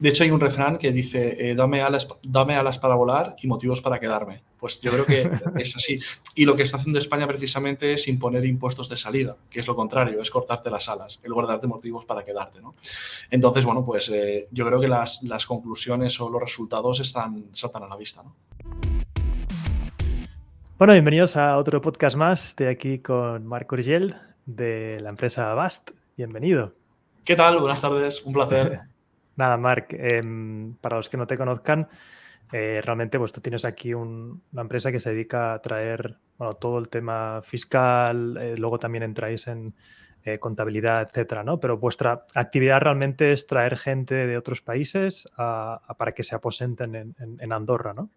De hecho, hay un refrán que dice, dame alas para volar y motivos para quedarme. Pues yo creo que es así. Y lo que está haciendo España precisamente es imponer impuestos de salida, que es lo contrario, es cortarte las alas, en lugar de darte motivos para quedarte, ¿no? Entonces, bueno, pues yo creo que las conclusiones o los resultados saltan a la vista, ¿no? Bueno, bienvenidos a otro podcast más. Estoy aquí con Marc Urgell de la empresa Avast. Bienvenido. ¿Qué tal? Buenas tardes, un placer. Nada, Marc, para los que no te conozcan, realmente pues tú tienes aquí una empresa que se dedica a traer todo el tema fiscal, luego también entráis en contabilidad, etcétera, ¿no? Pero vuestra actividad realmente es traer gente de otros países para que se aposenten en Andorra, ¿no?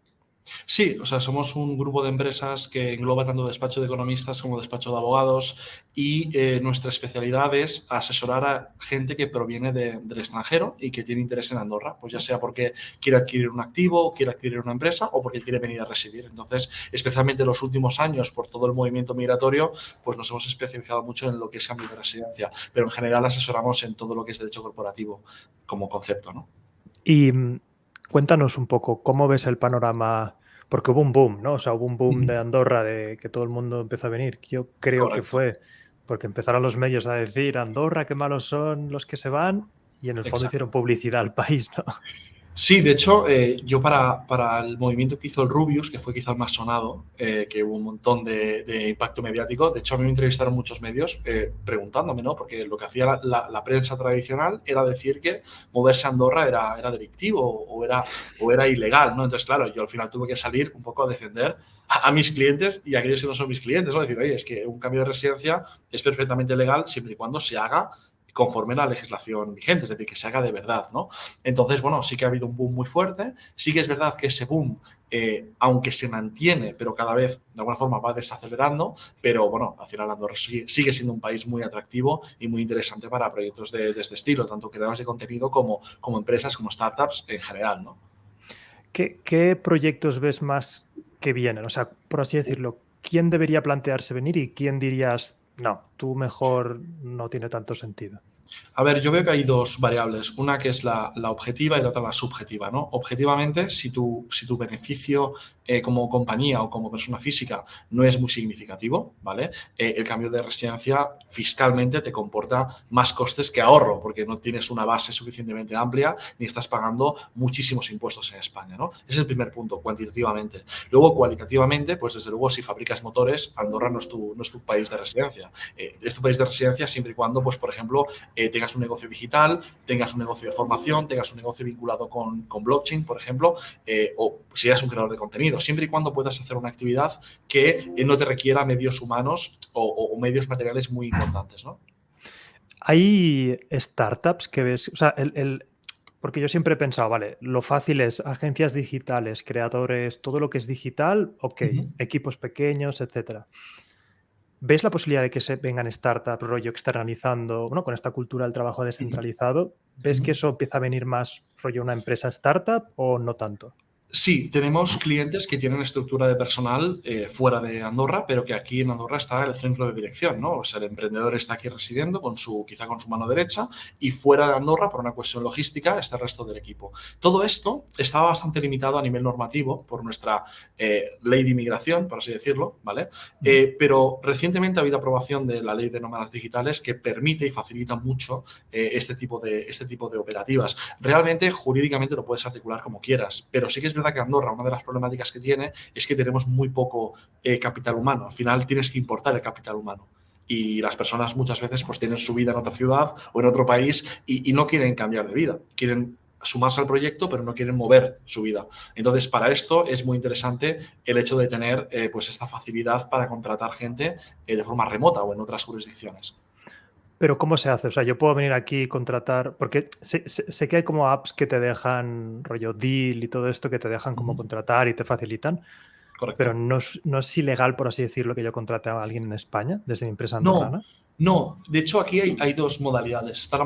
Sí, o sea, somos un grupo de empresas que engloba tanto despacho de economistas como despacho de abogados y nuestra especialidad es asesorar a gente que proviene del extranjero y que tiene interés en Andorra, pues ya sea porque quiere adquirir un activo, quiere adquirir una empresa o porque quiere venir a residir. Entonces, especialmente en los últimos años, por todo el movimiento migratorio, pues nos hemos especializado mucho en lo que es cambio de residencia, pero en general asesoramos en todo lo que es derecho corporativo como concepto, ¿no? Y cuéntanos un poco, ¿cómo ves el panorama? Porque hubo un boom, ¿no? O sea, hubo un boom de Andorra, de que todo el mundo empezó a venir. Yo creo que Correcto. fue porque empezaron los medios a decir, Andorra, qué malos son los que se van, y en el fondo Exacto. hicieron publicidad al país, ¿no? Sí, de hecho, yo para el movimiento que hizo el Rubius, que fue quizá el más sonado, que hubo un montón de impacto mediático, de hecho a mí me entrevistaron muchos medios preguntándome, ¿no? Porque lo que hacía la prensa tradicional era decir que moverse a Andorra era delictivo o era ilegal, ¿no? Entonces, claro, yo al final tuve que salir un poco a defender a mis clientes y a aquellos que no son mis clientes, ¿no? Decir, oye, es que un cambio de residencia es perfectamente legal siempre y cuando se haga conforme a la legislación vigente, es decir, que se haga de verdad, ¿no? Entonces, bueno, sí que ha habido un boom muy fuerte, sí que es verdad que ese boom, aunque se mantiene, pero cada vez de alguna forma va desacelerando, pero bueno, al final Andorra sigue siendo un país muy atractivo y muy interesante para proyectos de este estilo, tanto creadores de contenido como empresas, como startups en general, ¿no? ¿Qué proyectos ves más que vienen? O sea, por así decirlo, ¿quién debería plantearse venir y quién dirías, no, tú mejor no tiene tanto sentido? A ver, yo veo que hay dos variables, una que es la objetiva y la otra la subjetiva, ¿no? Objetivamente, si tu beneficio como compañía o como persona física no es muy significativo, ¿vale? El cambio de residencia fiscalmente te comporta más costes que ahorro, porque no tienes una base suficientemente amplia ni estás pagando muchísimos impuestos en España, ¿no? Ese es el primer punto, cuantitativamente. Luego, cualitativamente, pues desde luego, si fabricas motores, Andorra no es tu país de residencia. Es tu país de residencia siempre y cuando, pues, por ejemplo, tengas un negocio digital, tengas un negocio de formación, tengas un negocio vinculado con blockchain, por ejemplo, o si eres un creador de contenido, siempre y cuando puedas hacer una actividad que no te requiera medios humanos o medios materiales muy importantes, ¿no? Hay startups que ves, o sea, porque yo siempre he pensado, vale, lo fácil es agencias digitales, creadores, todo lo que es digital, ok, Uh -huh. equipos pequeños, etcétera. ¿Ves la posibilidad de que se vengan startups, rollo externalizando, bueno, con esta cultura del trabajo descentralizado? ¿Ves que eso empieza a venir más rollo una empresa startup o no tanto? Sí, tenemos clientes que tienen estructura de personal fuera de Andorra, pero que aquí en Andorra está el centro de dirección, ¿no? O sea, el emprendedor está aquí residiendo quizá con su mano derecha, y fuera de Andorra, por una cuestión logística, está el resto del equipo. Todo esto estaba bastante limitado a nivel normativo por nuestra ley de inmigración, por así decirlo, ¿vale? Pero recientemente ha habido aprobación de la ley de nómadas digitales que permite y facilita mucho este tipo de operativas. Realmente, jurídicamente lo puedes articular como quieras, pero sí que es verdad que Andorra, una de las problemáticas que tiene es que tenemos muy poco capital humano. Al final tienes que importar el capital humano. Y las personas muchas veces pues tienen su vida en otra ciudad o en otro país y no quieren cambiar de vida. Quieren sumarse al proyecto, pero no quieren mover su vida. Entonces, para esto es muy interesante el hecho de tener pues esta facilidad para contratar gente de forma remota o en otras jurisdicciones. Pero ¿cómo se hace? O sea, yo puedo venir aquí y contratar, porque sé que hay como apps que te dejan, rollo Deal y todo esto, que te dejan como contratar y te facilitan, pero Correcto. no es ilegal, por así decirlo, que yo contrate a alguien en España desde mi empresa No, andorrana. No, de hecho aquí hay dos modalidades. Está la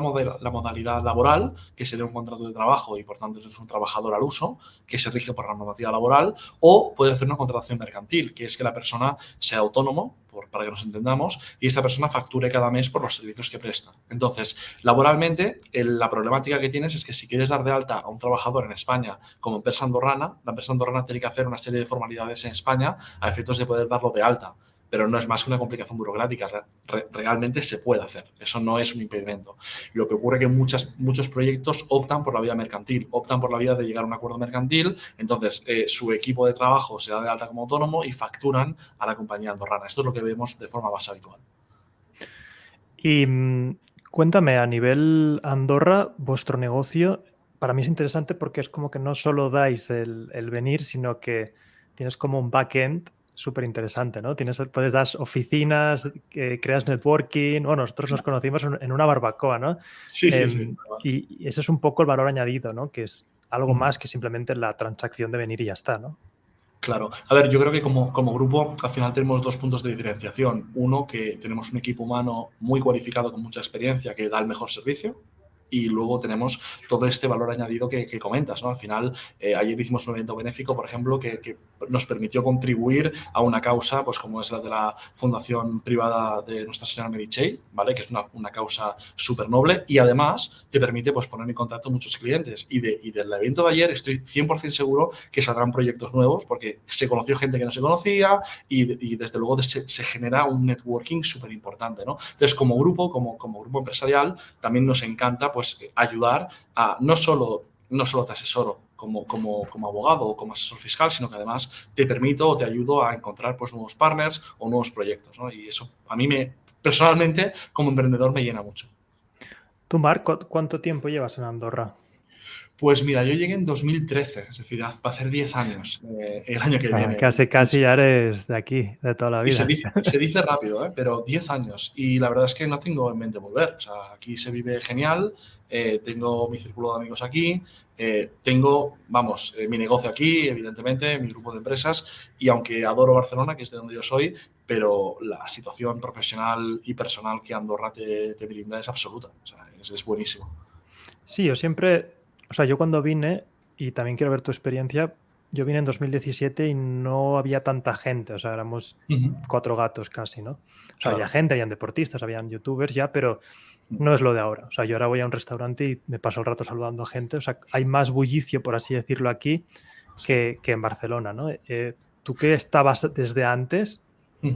modalidad laboral, que sería un contrato de trabajo y por tanto es un trabajador al uso, que se rige por la normativa laboral, o puede hacer una contratación mercantil, que es que la persona sea autónomo, para que nos entendamos, y esta persona facture cada mes por los servicios que presta. Entonces, laboralmente, la problemática que tienes es que si quieres dar de alta a un trabajador en España como empresa andorrana, la empresa andorrana tiene que hacer una serie de formalidades en España a efectos de poder darlo de alta. Pero no es más que una complicación burocrática. Realmente se puede hacer. Eso no es un impedimento. Lo que ocurre es que muchos proyectos optan por la vía mercantil, optan por la vía de llegar a un acuerdo mercantil. Entonces, su equipo de trabajo se da de alta como autónomo y facturan a la compañía andorrana. Esto es lo que vemos de forma más habitual. Y cuéntame, a nivel Andorra, vuestro negocio, para mí es interesante porque es como que no solo dais el venir, sino que tienes como un backend súper interesante, ¿no? Puedes dar oficinas, creas networking. Bueno, nosotros nos conocimos en una barbacoa, ¿no? Sí, sí, sí. Y ese es un poco el valor añadido, ¿no? Que es algo más que simplemente la transacción de venir y ya está, ¿no? Claro. A ver, yo creo que como grupo al final tenemos dos puntos de diferenciación. Uno, que tenemos un equipo humano muy cualificado con mucha experiencia que da el mejor servicio. Y luego tenemos todo este valor añadido que comentas, ¿no? Al final, ayer hicimos un evento benéfico, por ejemplo, que nos permitió contribuir a una causa, pues como es la de la Fundación Privada de Nuestra Señora Meritxell, ¿vale? Que es una causa súper noble y además te permite pues, poner en contacto muchos clientes. Y del evento de ayer estoy 100% seguro que saldrán proyectos nuevos porque se conoció gente que no se conocía y desde luego se genera un networking súper importante, ¿no? Entonces, como grupo empresarial, también nos encanta pues ayudar a no solo te asesoro como abogado o como asesor fiscal, sino que además te permito o te ayudo a encontrar pues nuevos partners o nuevos proyectos, ¿no? Y eso a mí personalmente como emprendedor me llena mucho. ¿Tú, Marc, cuánto tiempo llevas en Andorra? Pues mira, yo llegué en 2013, es decir, va a hacer 10 años el año que viene. Casi ya eres de aquí, de toda la Y vida. se dice rápido, pero 10 años. Y la verdad es que no tengo en mente volver. O sea, aquí se vive genial, tengo mi círculo de amigos aquí, tengo, mi negocio aquí, evidentemente, mi grupo de empresas. Y aunque adoro Barcelona, que es de donde yo soy, pero la situación profesional y personal que Andorra te brinda es absoluta. O sea, es buenísimo. Sí, yo cuando vine, y también quiero ver tu experiencia, yo vine en 2017 y no había tanta gente, o sea, éramos 4 gatos casi, ¿no? O sea, Claro. había gente, habían deportistas, habían youtubers ya, pero no es lo de ahora. O sea, yo ahora voy a un restaurante y me paso el rato saludando a gente. O sea, hay más bullicio, por así decirlo, aquí que en Barcelona, ¿no? Tú que estabas desde antes,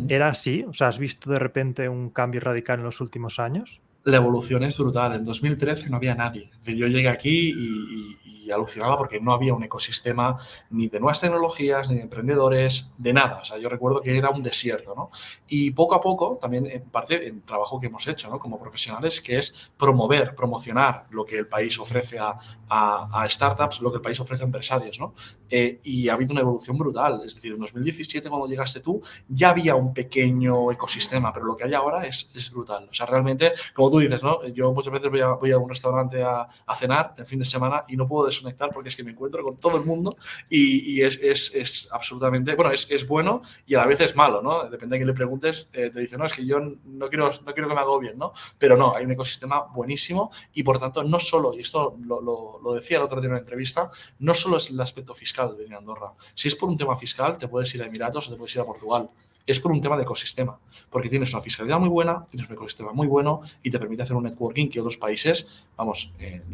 ¿era así? O sea, ¿has visto de repente un cambio radical en los últimos años? La evolución es brutal. En 2013 no había nadie. Es decir, yo llegué aquí y alucinaba porque no había un ecosistema ni de nuevas tecnologías, ni de emprendedores, de nada. O sea, yo recuerdo que era un desierto, ¿no? Y poco a poco, también en parte el trabajo que hemos hecho, ¿no? Como profesionales, que es promocionar lo que el país ofrece a startups, lo que el país ofrece a empresarios, ¿no? Y ha habido una evolución brutal. Es decir, en 2017, cuando llegaste tú, ya había un pequeño ecosistema, pero lo que hay ahora es brutal. O sea, realmente, como tú dices, ¿no? Yo muchas veces voy a un restaurante a cenar el fin de semana y no puedo desconectar porque es que me encuentro con todo el mundo y es absolutamente, bueno, es bueno y a la vez es malo, ¿no? Depende de quién le preguntes, te dice, no, es que yo no quiero que me hago bien, ¿no? Pero no, hay un ecosistema buenísimo y por tanto no solo, y esto lo decía el otro día en una entrevista, no solo es el aspecto fiscal de venir a Andorra. Si es por un tema fiscal, te puedes ir a Emiratos o te puedes ir a Portugal. Es por un tema de ecosistema, porque tienes una fiscalidad muy buena, tienes un ecosistema muy bueno y te permite hacer un networking que otros países,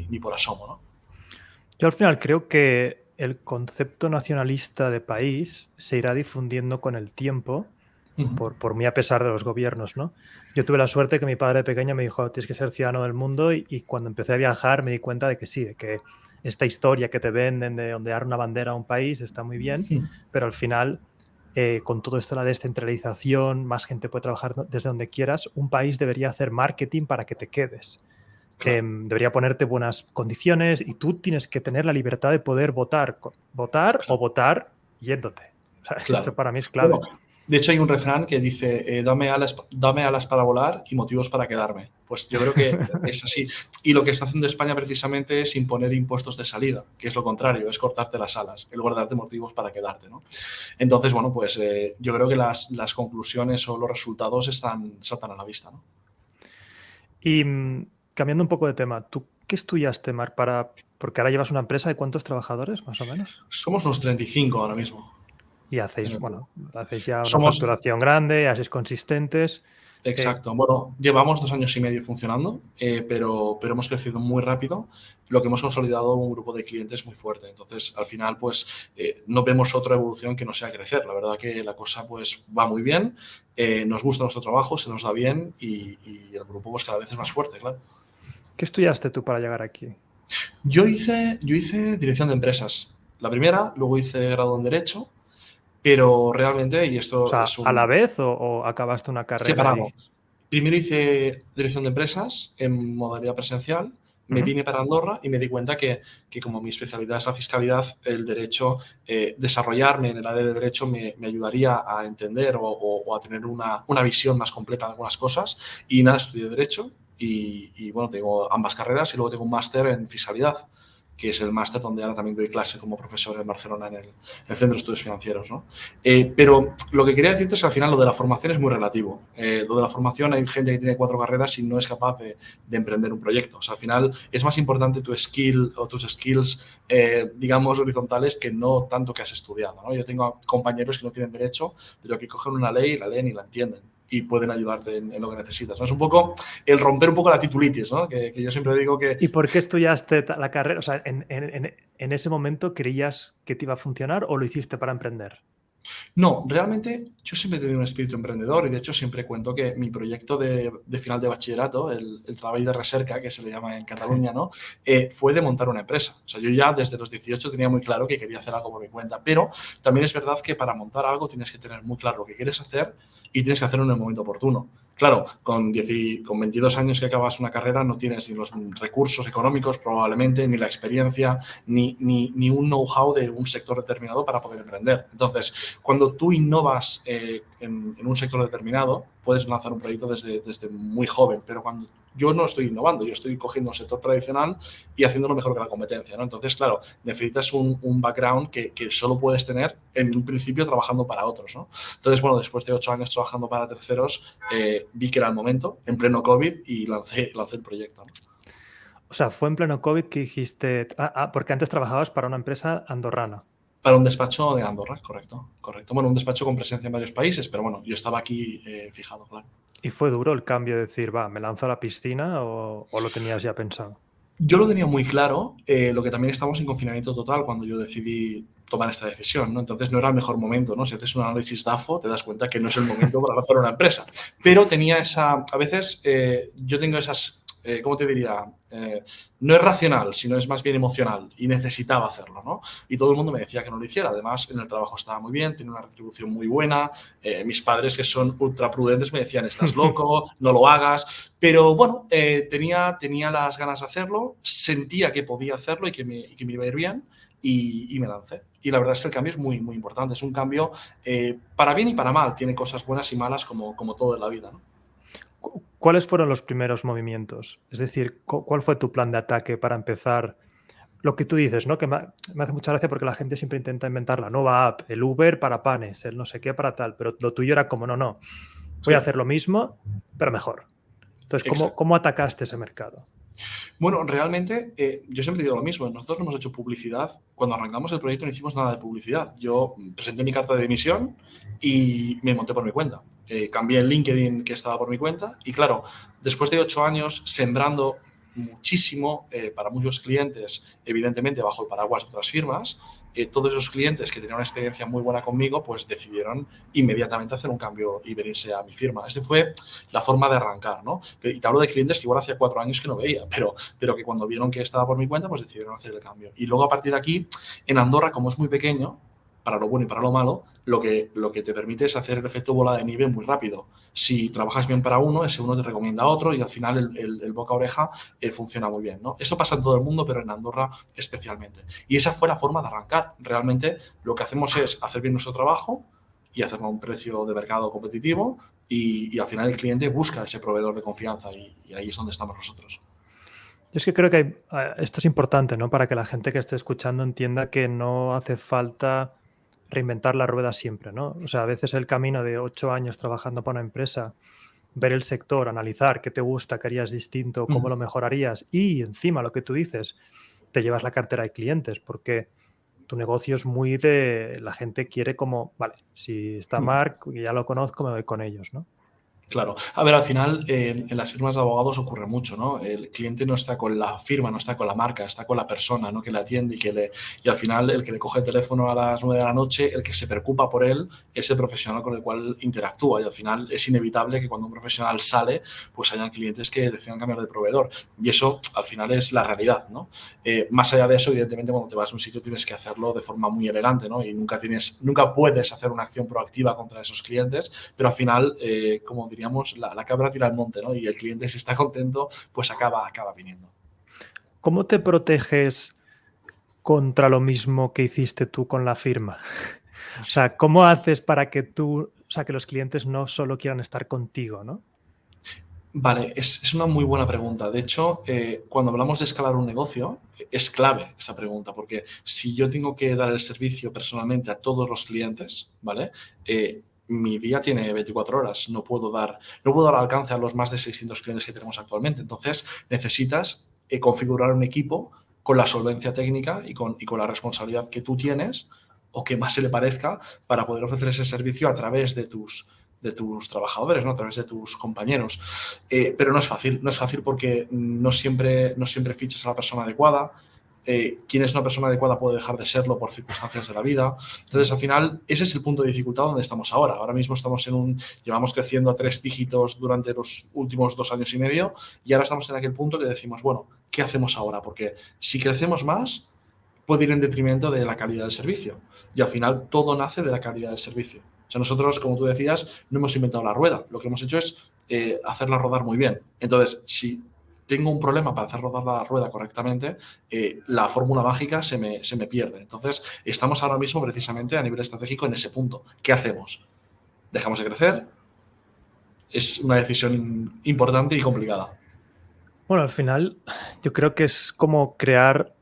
ni por asomo, ¿no? Yo al final creo que el concepto nacionalista de país se irá difundiendo con el tiempo, por muy a pesar de los gobiernos, ¿no? Yo tuve la suerte que mi padre de pequeño me dijo, tienes que ser ciudadano del mundo y cuando empecé a viajar me di cuenta de que sí, de que esta historia que te venden de ondear una bandera a un país está muy bien, pero al final, con todo esto de la descentralización, más gente puede trabajar desde donde quieras, un país debería hacer marketing para que te quedes. Claro. Debería ponerte buenas condiciones y tú tienes que tener la libertad de poder votar claro. O votar yéndote. O sea, claro. Eso para mí es clave. Bueno, de hecho, hay un refrán que dice, dame alas para volar y motivos para quedarme. Pues yo creo que es así. Y lo que está haciendo España precisamente es imponer impuestos de salida, que es lo contrario, es cortarte las alas, en lugar de darte motivos para quedarte, ¿no? Entonces, bueno, pues yo creo que las conclusiones o los resultados saltan a la vista, ¿no? Y cambiando un poco de tema, ¿tú qué estudiaste, Marc? Porque ahora llevas una empresa de ¿cuántos trabajadores, más o menos? Somos unos 35 ahora mismo Y en hacéis, el grupo. bueno, hacéis ya una Somos, facturación grande, hacéis consistentes. exacto, bueno, llevamos 2 años y medio funcionando, pero hemos crecido muy rápido, lo que hemos consolidado un grupo de clientes muy fuerte. Entonces, al final, pues, no vemos otra evolución que no sea crecer. La verdad que la cosa, pues, va muy bien, nos gusta nuestro trabajo, se nos da bien y el grupo, pues, cada vez es más fuerte, claro. ¿Qué estudiaste tú para llegar aquí? Yo hice dirección de empresas, la primera, luego hice grado en Derecho, pero realmente, y O esto sea, es ¿a la un vez o acabaste una carrera y...? separado. Primero hice dirección de empresas en modalidad presencial, me Ujú. vine para Andorra y me di cuenta que como mi especialidad es la fiscalidad, el derecho, desarrollarme en el área de derecho me ayudaría a entender o a tener una visión más completa de algunas cosas. Y nada, estudié derecho y bueno, tengo ambas carreras y luego tengo un máster en fiscalidad, que es el máster donde ahora también doy clase como profesor en Barcelona en el Centro de Estudios Financieros, ¿no? Pero lo que quería decirte es que al final lo de la formación es muy relativo. Lo de la formación, hay gente que tiene 4 carreras y no es capaz de emprender un proyecto. O sea, al final es más importante tu skill o tus skills, digamos, horizontales que no tanto que has estudiado, ¿no? Yo tengo compañeros que no tienen derecho, pero que cogen una ley, la leen y la entienden y pueden ayudarte en lo que necesitas, ¿no? Es un poco el romper un poco la titulitis, ¿no? Que yo siempre digo que ¿Y por qué estudiaste la carrera? O sea, ¿en ese momento creías que te iba a funcionar o lo hiciste para emprender? no, realmente yo siempre he tenido un espíritu emprendedor y de hecho siempre cuento que mi proyecto de final de bachillerato, el trabajo de recerca, que se le llama en Cataluña, ¿no? Fue de montar una empresa. O sea, yo ya desde los 18 tenía muy claro que quería hacer algo por mi cuenta, pero también es verdad que para montar algo tienes que tener muy claro lo que quieres hacer y tienes que hacerlo en el momento oportuno. Claro, con 22 años que acabas una carrera no tienes ni los recursos económicos probablemente, ni la experiencia, ni un know-how de un sector determinado para poder emprender. Entonces, cuando tú innovas en un sector determinado, puedes lanzar un proyecto desde muy joven, pero cuando yo no estoy innovando, yo estoy cogiendo un sector tradicional y haciéndolo mejor que la competencia, ¿no? Entonces, claro, necesitas un background que solo puedes tener en un principio trabajando para otros, ¿no? Entonces, bueno, después de 8 años trabajando para terceros, vi que era el momento, en pleno COVID, y lancé el proyecto, ¿no? O sea, fue en pleno COVID que dijiste, porque antes trabajabas para una empresa andorrana. Para un despacho de Andorra, correcto, correcto. Bueno, un despacho con presencia en varios países, pero bueno, yo estaba aquí fijado, claro. ¿Y fue duro el cambio de decir, va, me lanzo a la piscina o lo tenías ya pensado? Yo lo tenía muy claro, lo que también estábamos en confinamiento total cuando yo decidí tomar esta decisión, ¿no? Entonces no era el mejor momento, ¿no? Si haces un análisis DAFO, te das cuenta que no es el momento para lanzar una empresa. Pero tenía a veces yo tengo esas, ¿cómo te diría? No es racional, sino es más bien emocional y necesitaba hacerlo, ¿no? Y todo el mundo me decía que no lo hiciera. Además, en el trabajo estaba muy bien, tenía una retribución muy buena. Mis padres, que son ultra prudentes, me decían, estás loco, no lo hagas. Pero bueno, tenía las ganas de hacerlo, sentía que podía hacerlo y que me iba a ir bien y me lancé. Y la verdad es que el cambio es muy, muy importante. Es un cambio para bien y para mal. Tiene cosas buenas y malas como todo en la vida, ¿no? ¿Cuáles fueron los primeros movimientos? Es decir, ¿cuál fue tu plan de ataque para empezar? Lo que tú dices, ¿no? Que me hace mucha gracia porque la gente siempre intenta inventar la nueva app, el Uber para panes, el no sé qué para tal, pero lo tuyo era como, no, no, voy a Sí, hacer lo mismo, pero mejor. Entonces, exacto. ¿cómo atacaste ese mercado? Bueno, realmente yo siempre digo lo mismo. Nosotros no hemos hecho publicidad. Cuando arrancamos el proyecto no hicimos nada de publicidad. Yo presenté mi carta de dimisión y me monté por mi cuenta. Cambié el LinkedIn que estaba por mi cuenta y claro, después de 8 años sembrando muchísimo para muchos clientes, evidentemente bajo el paraguas de otras firmas, todos esos clientes que tenían una experiencia muy buena conmigo, pues decidieron inmediatamente hacer un cambio y venirse a mi firma. Esta fue la forma de arrancar, ¿no? Y te hablo de clientes que igual hacía 4 años que no veía, pero que cuando vieron que estaba por mi cuenta, pues decidieron hacer el cambio. Y luego a partir de aquí, en Andorra, como es muy pequeño, para lo bueno y para lo malo, lo que te permite es hacer el efecto bola de nieve muy rápido. Si trabajas bien para uno, ese uno te recomienda a otro y al final el boca a oreja funciona muy bien, ¿no? Eso pasa en todo el mundo, pero en Andorra especialmente. Y esa fue la forma de arrancar. Realmente lo que hacemos es hacer bien nuestro trabajo y hacerlo a un precio de mercado competitivo y al final el cliente busca ese proveedor de confianza y ahí es donde estamos nosotros. Yo es que creo que esto es importante, ¿no? Para que la gente que esté escuchando entienda que no hace falta reinventar la rueda siempre, ¿no? O sea, a veces el camino de 8 años trabajando para una empresa ver el sector, analizar qué te gusta, qué harías distinto, cómo lo mejorarías y encima lo que tú dices, te llevas la cartera de clientes porque tu negocio es muy de la gente quiere como, vale, si está Marc, y ya lo conozco, me voy con ellos, ¿no? Claro. A ver, al final en las firmas de abogados ocurre mucho, ¿no? El cliente no está con la firma, no está con la marca, está con la persona, ¿no? Que le atiende y al final el que le coge el teléfono a las 9 de la noche, el que se preocupa por él es el profesional con el cual interactúa y al final es inevitable que cuando un profesional sale, pues hayan clientes que decidan cambiar de proveedor y eso al final es la realidad, ¿no? Más allá de eso, evidentemente, cuando te vas a un sitio tienes que hacerlo de forma muy elegante, ¿no? Y nunca puedes hacer una acción proactiva contra esos clientes, pero al final, como diríamos, la cabra tira al monte, ¿no? Y el cliente, si está contento, pues acaba viniendo. ¿Cómo te proteges contra lo mismo que hiciste tú con la firma? O sea, ¿cómo haces para que que los clientes no solo quieran estar contigo, ¿no? Vale, es una muy buena pregunta. De hecho, cuando hablamos de escalar un negocio, es clave esta pregunta, porque si yo tengo que dar el servicio personalmente a todos los clientes, ¿vale? Mi día tiene 24 horas, no puedo dar alcance a los más de 600 clientes que tenemos actualmente. Entonces, necesitas configurar un equipo con la solvencia técnica y con la responsabilidad que tú tienes o que más se le parezca para poder ofrecer ese servicio a través de tus trabajadores, ¿no? A través de tus compañeros. Pero no es fácil porque no siempre fichas a la persona adecuada. Quien es una persona adecuada puede dejar de serlo por circunstancias de la vida. Entonces, al final, ese es el punto de dificultad donde estamos ahora. Ahora mismo llevamos creciendo a 3 dígitos durante los últimos 2 años y medio y ahora estamos en aquel punto que decimos, bueno, ¿qué hacemos ahora? Porque si crecemos más, puede ir en detrimento de la calidad del servicio. Y al final, todo nace de la calidad del servicio. O sea, nosotros, como tú decías, no hemos inventado la rueda. Lo que hemos hecho es hacerla rodar muy bien. Entonces, si tengo un problema para hacer rodar la rueda correctamente, la fórmula mágica se me pierde. Entonces, estamos ahora mismo precisamente a nivel estratégico en ese punto. ¿Qué hacemos? ¿Dejamos de crecer? Es una decisión importante y complicada. Bueno, al final yo creo que es como crear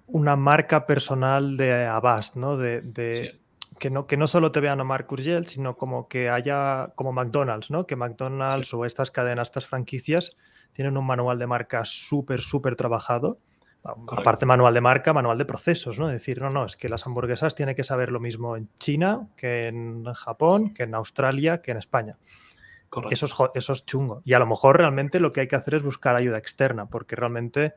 una marca personal de Avast, ¿no? Sí, Que no solo te vean a Marc Urgell, sino como que haya como McDonald's, ¿no? Que sí, McDonald's o estas cadenas, estas franquicias, tienen un manual de marca súper, súper trabajado. Aparte correcto. manual de marca, manual de procesos, ¿no? Decir, no, es que las hamburguesas tienen que saber lo mismo en China que en Japón, que en Australia, que en España. Correcto. Eso es chungo. Y a lo mejor realmente lo que hay que hacer es buscar ayuda externa, porque realmente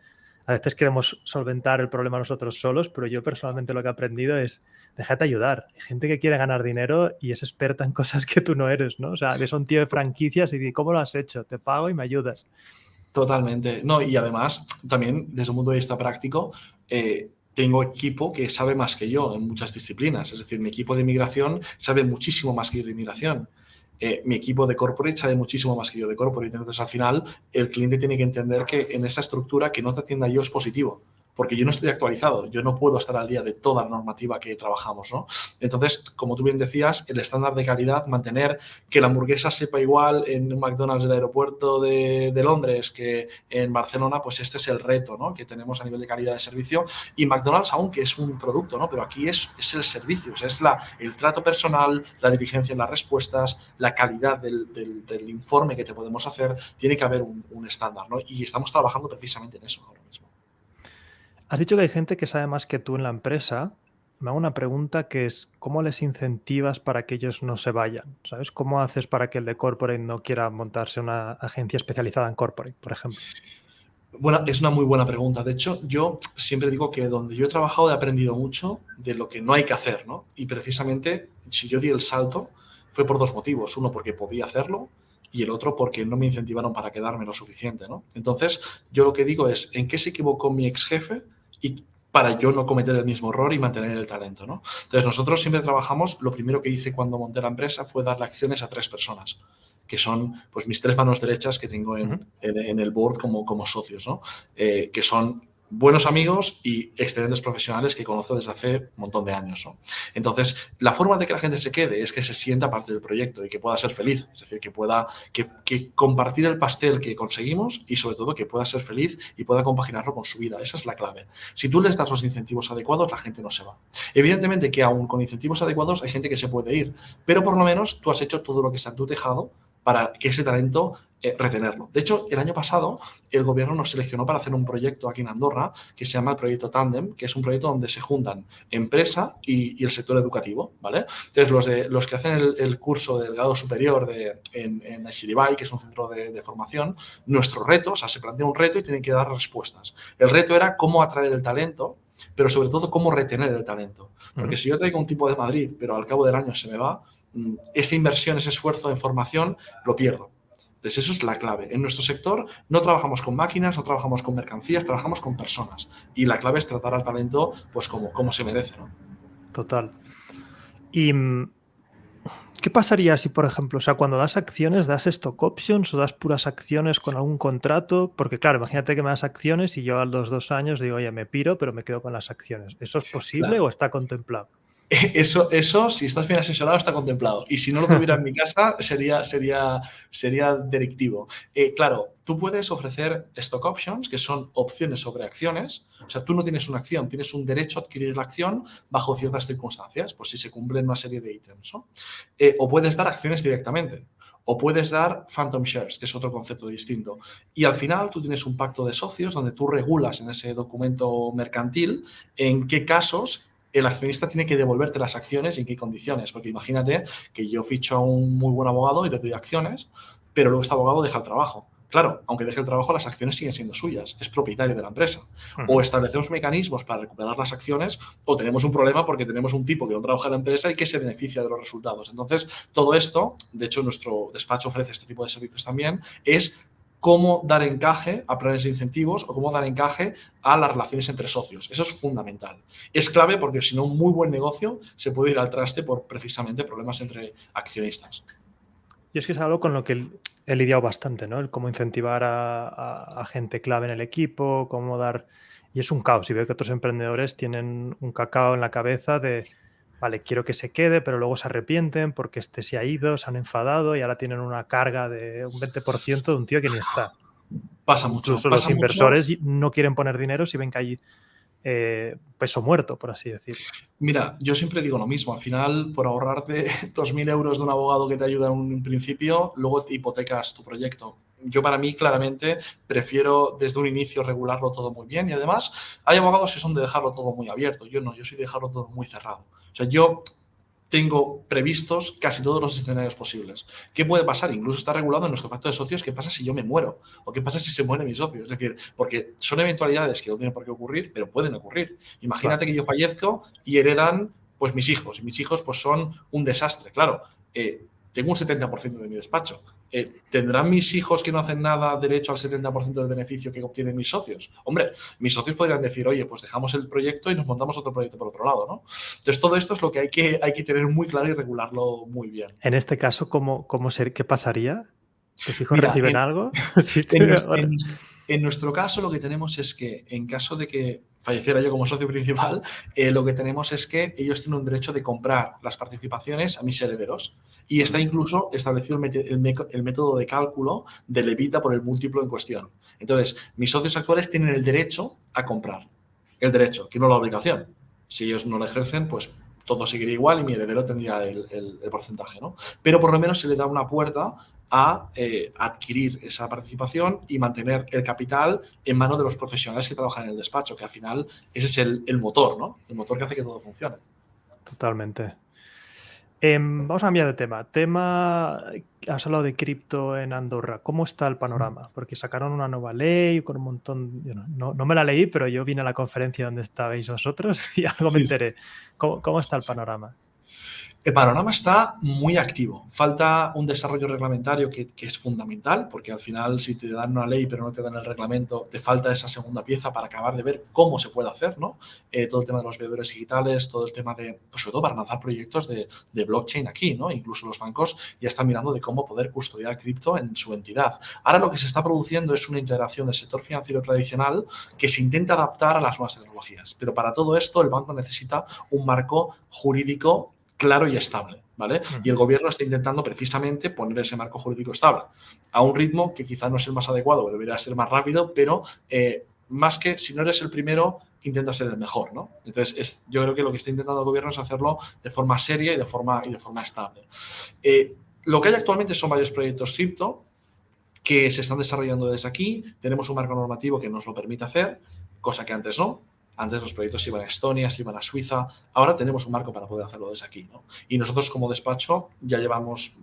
a veces queremos solventar el problema nosotros solos, pero yo personalmente lo que he aprendido es déjate ayudar. Hay gente que quiere ganar dinero y es experta en cosas que tú no eres, ¿no? O sea, ves a un tío de franquicias y dices, ¿cómo lo has hecho? Te pago y me ayudas. Totalmente. No, y además, también desde un punto de vista práctico, tengo equipo que sabe más que yo en muchas disciplinas. Es decir, mi equipo de inmigración sabe muchísimo más que yo de inmigración. Mi equipo de corporate sabe muchísimo más que yo de corporate. Entonces, al final, el cliente tiene que entender que en esta estructura que no te atienda yo es positivo, porque yo no estoy actualizado, yo no puedo estar al día de toda la normativa que trabajamos, ¿no? Entonces, como tú bien decías, el estándar de calidad, mantener que la hamburguesa sepa igual en un McDonald's del aeropuerto de Londres que en Barcelona, pues este es el reto, ¿no? Que tenemos a nivel de calidad de servicio. Y McDonald's, aunque es un producto, ¿no? Pero aquí es el servicio, o sea, es el trato personal, la diligencia en las respuestas, la calidad del informe que te podemos hacer, tiene que haber un estándar, ¿no? Y estamos trabajando precisamente en eso ahora mismo. Has dicho que hay gente que sabe más que tú en la empresa. Me hago una pregunta que es, ¿cómo les incentivas para que ellos no se vayan? ¿Sabes? ¿Cómo haces para que el de corporate no quiera montarse una agencia especializada en corporate, por ejemplo? Bueno, es una muy buena pregunta. De hecho, yo siempre digo que donde yo he trabajado he aprendido mucho de lo que no hay que hacer, ¿no? Y precisamente, si yo di el salto, fue por 2 motivos. Uno, porque podía hacerlo y el otro, porque no me incentivaron para quedarme lo suficiente, ¿no? Entonces, yo lo que digo es, ¿en qué se equivocó mi ex jefe? Y para yo no cometer el mismo error y mantener el talento, ¿no? Entonces, nosotros siempre trabajamos, lo primero que hice cuando monté la empresa fue darle acciones a 3 personas que son pues mis 3 manos derechas que tengo en el board como socios, ¿no? Que son buenos amigos y excelentes profesionales que conozco desde hace un montón de años, ¿no? Entonces, la forma de que la gente se quede es que se sienta parte del proyecto y que pueda ser feliz, es decir, que pueda que compartir el pastel que conseguimos y sobre todo que pueda ser feliz y pueda compaginarlo con su vida. Esa es la clave. Si tú les das los incentivos adecuados, la gente no se va. Evidentemente que aún con incentivos adecuados hay gente que se puede ir, pero por lo menos tú has hecho todo lo que está en tu tejado para que ese talento retenerlo. De hecho, el año pasado el gobierno nos seleccionó para hacer un proyecto aquí en Andorra que se llama el proyecto Tandem, que es un proyecto donde se juntan empresa y el sector educativo, ¿vale? Entonces, los que hacen el curso del grado superior en Ashiribai, que es un centro de formación, nuestro reto, o sea, se plantea un reto y tienen que dar respuestas. El reto era cómo atraer el talento, pero sobre todo cómo retener el talento. Porque si yo traigo un tipo de Madrid, pero al cabo del año se me va, esa inversión, ese esfuerzo en formación, lo pierdo. Entonces, eso es la clave. En nuestro sector no trabajamos con máquinas, no trabajamos con mercancías, trabajamos con personas. Y la clave es tratar al talento pues como se merece, ¿no? Total. ¿Y qué pasaría si, por ejemplo, o sea, cuando das acciones, das stock options o das puras acciones con algún contrato? Porque, claro, imagínate que me das acciones y yo a los 2 años digo, oye, me piro, pero me quedo con las acciones. ¿Eso es posible Claro. o está contemplado? Eso, si estás bien asesorado, está contemplado. Y si no lo tuviera en mi casa, sería delictivo. Claro, tú puedes ofrecer stock options, que son opciones sobre acciones. O sea, tú no tienes una acción, tienes un derecho a adquirir la acción bajo ciertas circunstancias, pues si se cumplen una serie de ítems, ¿no? O puedes dar acciones directamente. O puedes dar phantom shares, que es otro concepto distinto. Y al final tú tienes un pacto de socios donde tú regulas en ese documento mercantil en qué casos el accionista tiene que devolverte las acciones y en qué condiciones. Porque imagínate que yo ficho a un muy buen abogado y le doy acciones, pero luego este abogado deja el trabajo. Claro, aunque deje el trabajo, las acciones siguen siendo suyas, es propietario de la empresa. O establecemos mecanismos para recuperar las acciones o tenemos un problema porque tenemos un tipo que no trabaja en la empresa y que se beneficia de los resultados. Entonces, todo esto, de hecho, nuestro despacho ofrece este tipo de servicios también, es cómo dar encaje a planes de incentivos o cómo dar encaje a las relaciones entre socios. Eso es fundamental. Es clave porque si no, un muy buen negocio se puede ir al traste por precisamente problemas entre accionistas. Y es que es algo con lo que he lidiado bastante, ¿no? El cómo incentivar a gente clave en el equipo, cómo dar... Y es un caos. Y veo que otros emprendedores tienen un cacao en la cabeza de, vale, quiero que se quede, pero luego se arrepienten porque este se ha ido, se han enfadado y ahora tienen una carga de un 20% de un tío que ni está. Pasa mucho, Incluso los pasa mucho. inversores no quieren poner dinero si ven que hay peso muerto, por así decirlo. Mira, yo siempre digo lo mismo. Al final, por ahorrarte 2.000 euros de un abogado que te ayuda en un principio, luego te hipotecas tu proyecto. Yo, para mí, claramente, prefiero desde un inicio regularlo todo muy bien y además hay abogados que son de dejarlo todo muy abierto. Yo no, yo soy de dejarlo todo muy cerrado. O sea, yo tengo previstos casi todos los escenarios posibles. ¿Qué puede pasar? Incluso está regulado en nuestro pacto de socios. ¿Qué pasa si yo me muero? ¿O qué pasa si se muere mi socio? Es decir, porque son eventualidades que no tienen por qué ocurrir, pero pueden ocurrir. Imagínate que yo fallezco y heredan pues mis hijos. Y mis hijos pues son un desastre. Claro, tengo un 70% de mi despacho. ¿Tendrán mis hijos que no hacen nada derecho al 70% del beneficio que obtienen mis socios? Hombre, mis socios podrían decir, oye, pues dejamos el proyecto y nos montamos otro proyecto por otro lado, ¿no? Entonces, todo esto es lo que hay que tener muy claro y regularlo muy bien. En este caso, ¿qué pasaría? ¿Tus hijos Mira, reciben algo? Sí, en nuestro caso lo que tenemos es que en caso de que falleciera yo como socio principal, lo que tenemos es que ellos tienen un derecho de comprar las participaciones a mis herederos y está incluso establecido el método de cálculo del EBITDA por el múltiplo en cuestión. Entonces, mis socios actuales tienen el derecho a comprar. El derecho, que no la obligación. Si ellos no lo ejercen, pues todo seguiría igual y mi heredero tendría el porcentaje, ¿no? Pero por lo menos se le da una puerta a adquirir esa participación y mantener el capital en manos de los profesionales que trabajan en el despacho, que al final ese es el motor, ¿no? El motor que hace que todo funcione. Totalmente. Vamos a cambiar de tema. Has hablado de cripto en Andorra. ¿Cómo está el panorama? Porque sacaron una nueva ley con un montón... No me la leí, pero yo vine a la conferencia donde estabais vosotros y algo me Sí, enteré. ¿Cómo está el sí. panorama? El panorama está muy activo. Falta un desarrollo reglamentario que es fundamental, porque al final si te dan una ley pero no te dan el reglamento, te falta esa segunda pieza para acabar de ver cómo se puede hacer, ¿no? Todo el tema de los veedores digitales, todo el tema de, pues sobre todo para lanzar proyectos de blockchain aquí, ¿no? Incluso los bancos ya están mirando de cómo poder custodiar cripto en su entidad. Ahora lo que se está produciendo es una integración del sector financiero tradicional que se intenta adaptar a las nuevas tecnologías. Pero para todo esto el banco necesita un marco jurídico claro y estable, ¿vale? Y el gobierno está intentando precisamente poner ese marco jurídico estable a un ritmo que quizá no es el más adecuado, debería ser más rápido, pero más que si no eres el primero, intenta ser el mejor, ¿no? Entonces, yo creo que lo que está intentando el gobierno es hacerlo de forma seria y de forma estable. Lo que hay actualmente son varios proyectos cripto que se están desarrollando desde aquí. Tenemos un marco normativo que nos lo permite hacer, cosa que antes no. Antes los proyectos iban a Estonia, se iban a Suiza. Ahora tenemos un marco para poder hacerlo desde aquí, ¿no? Y nosotros como despacho ya llevamos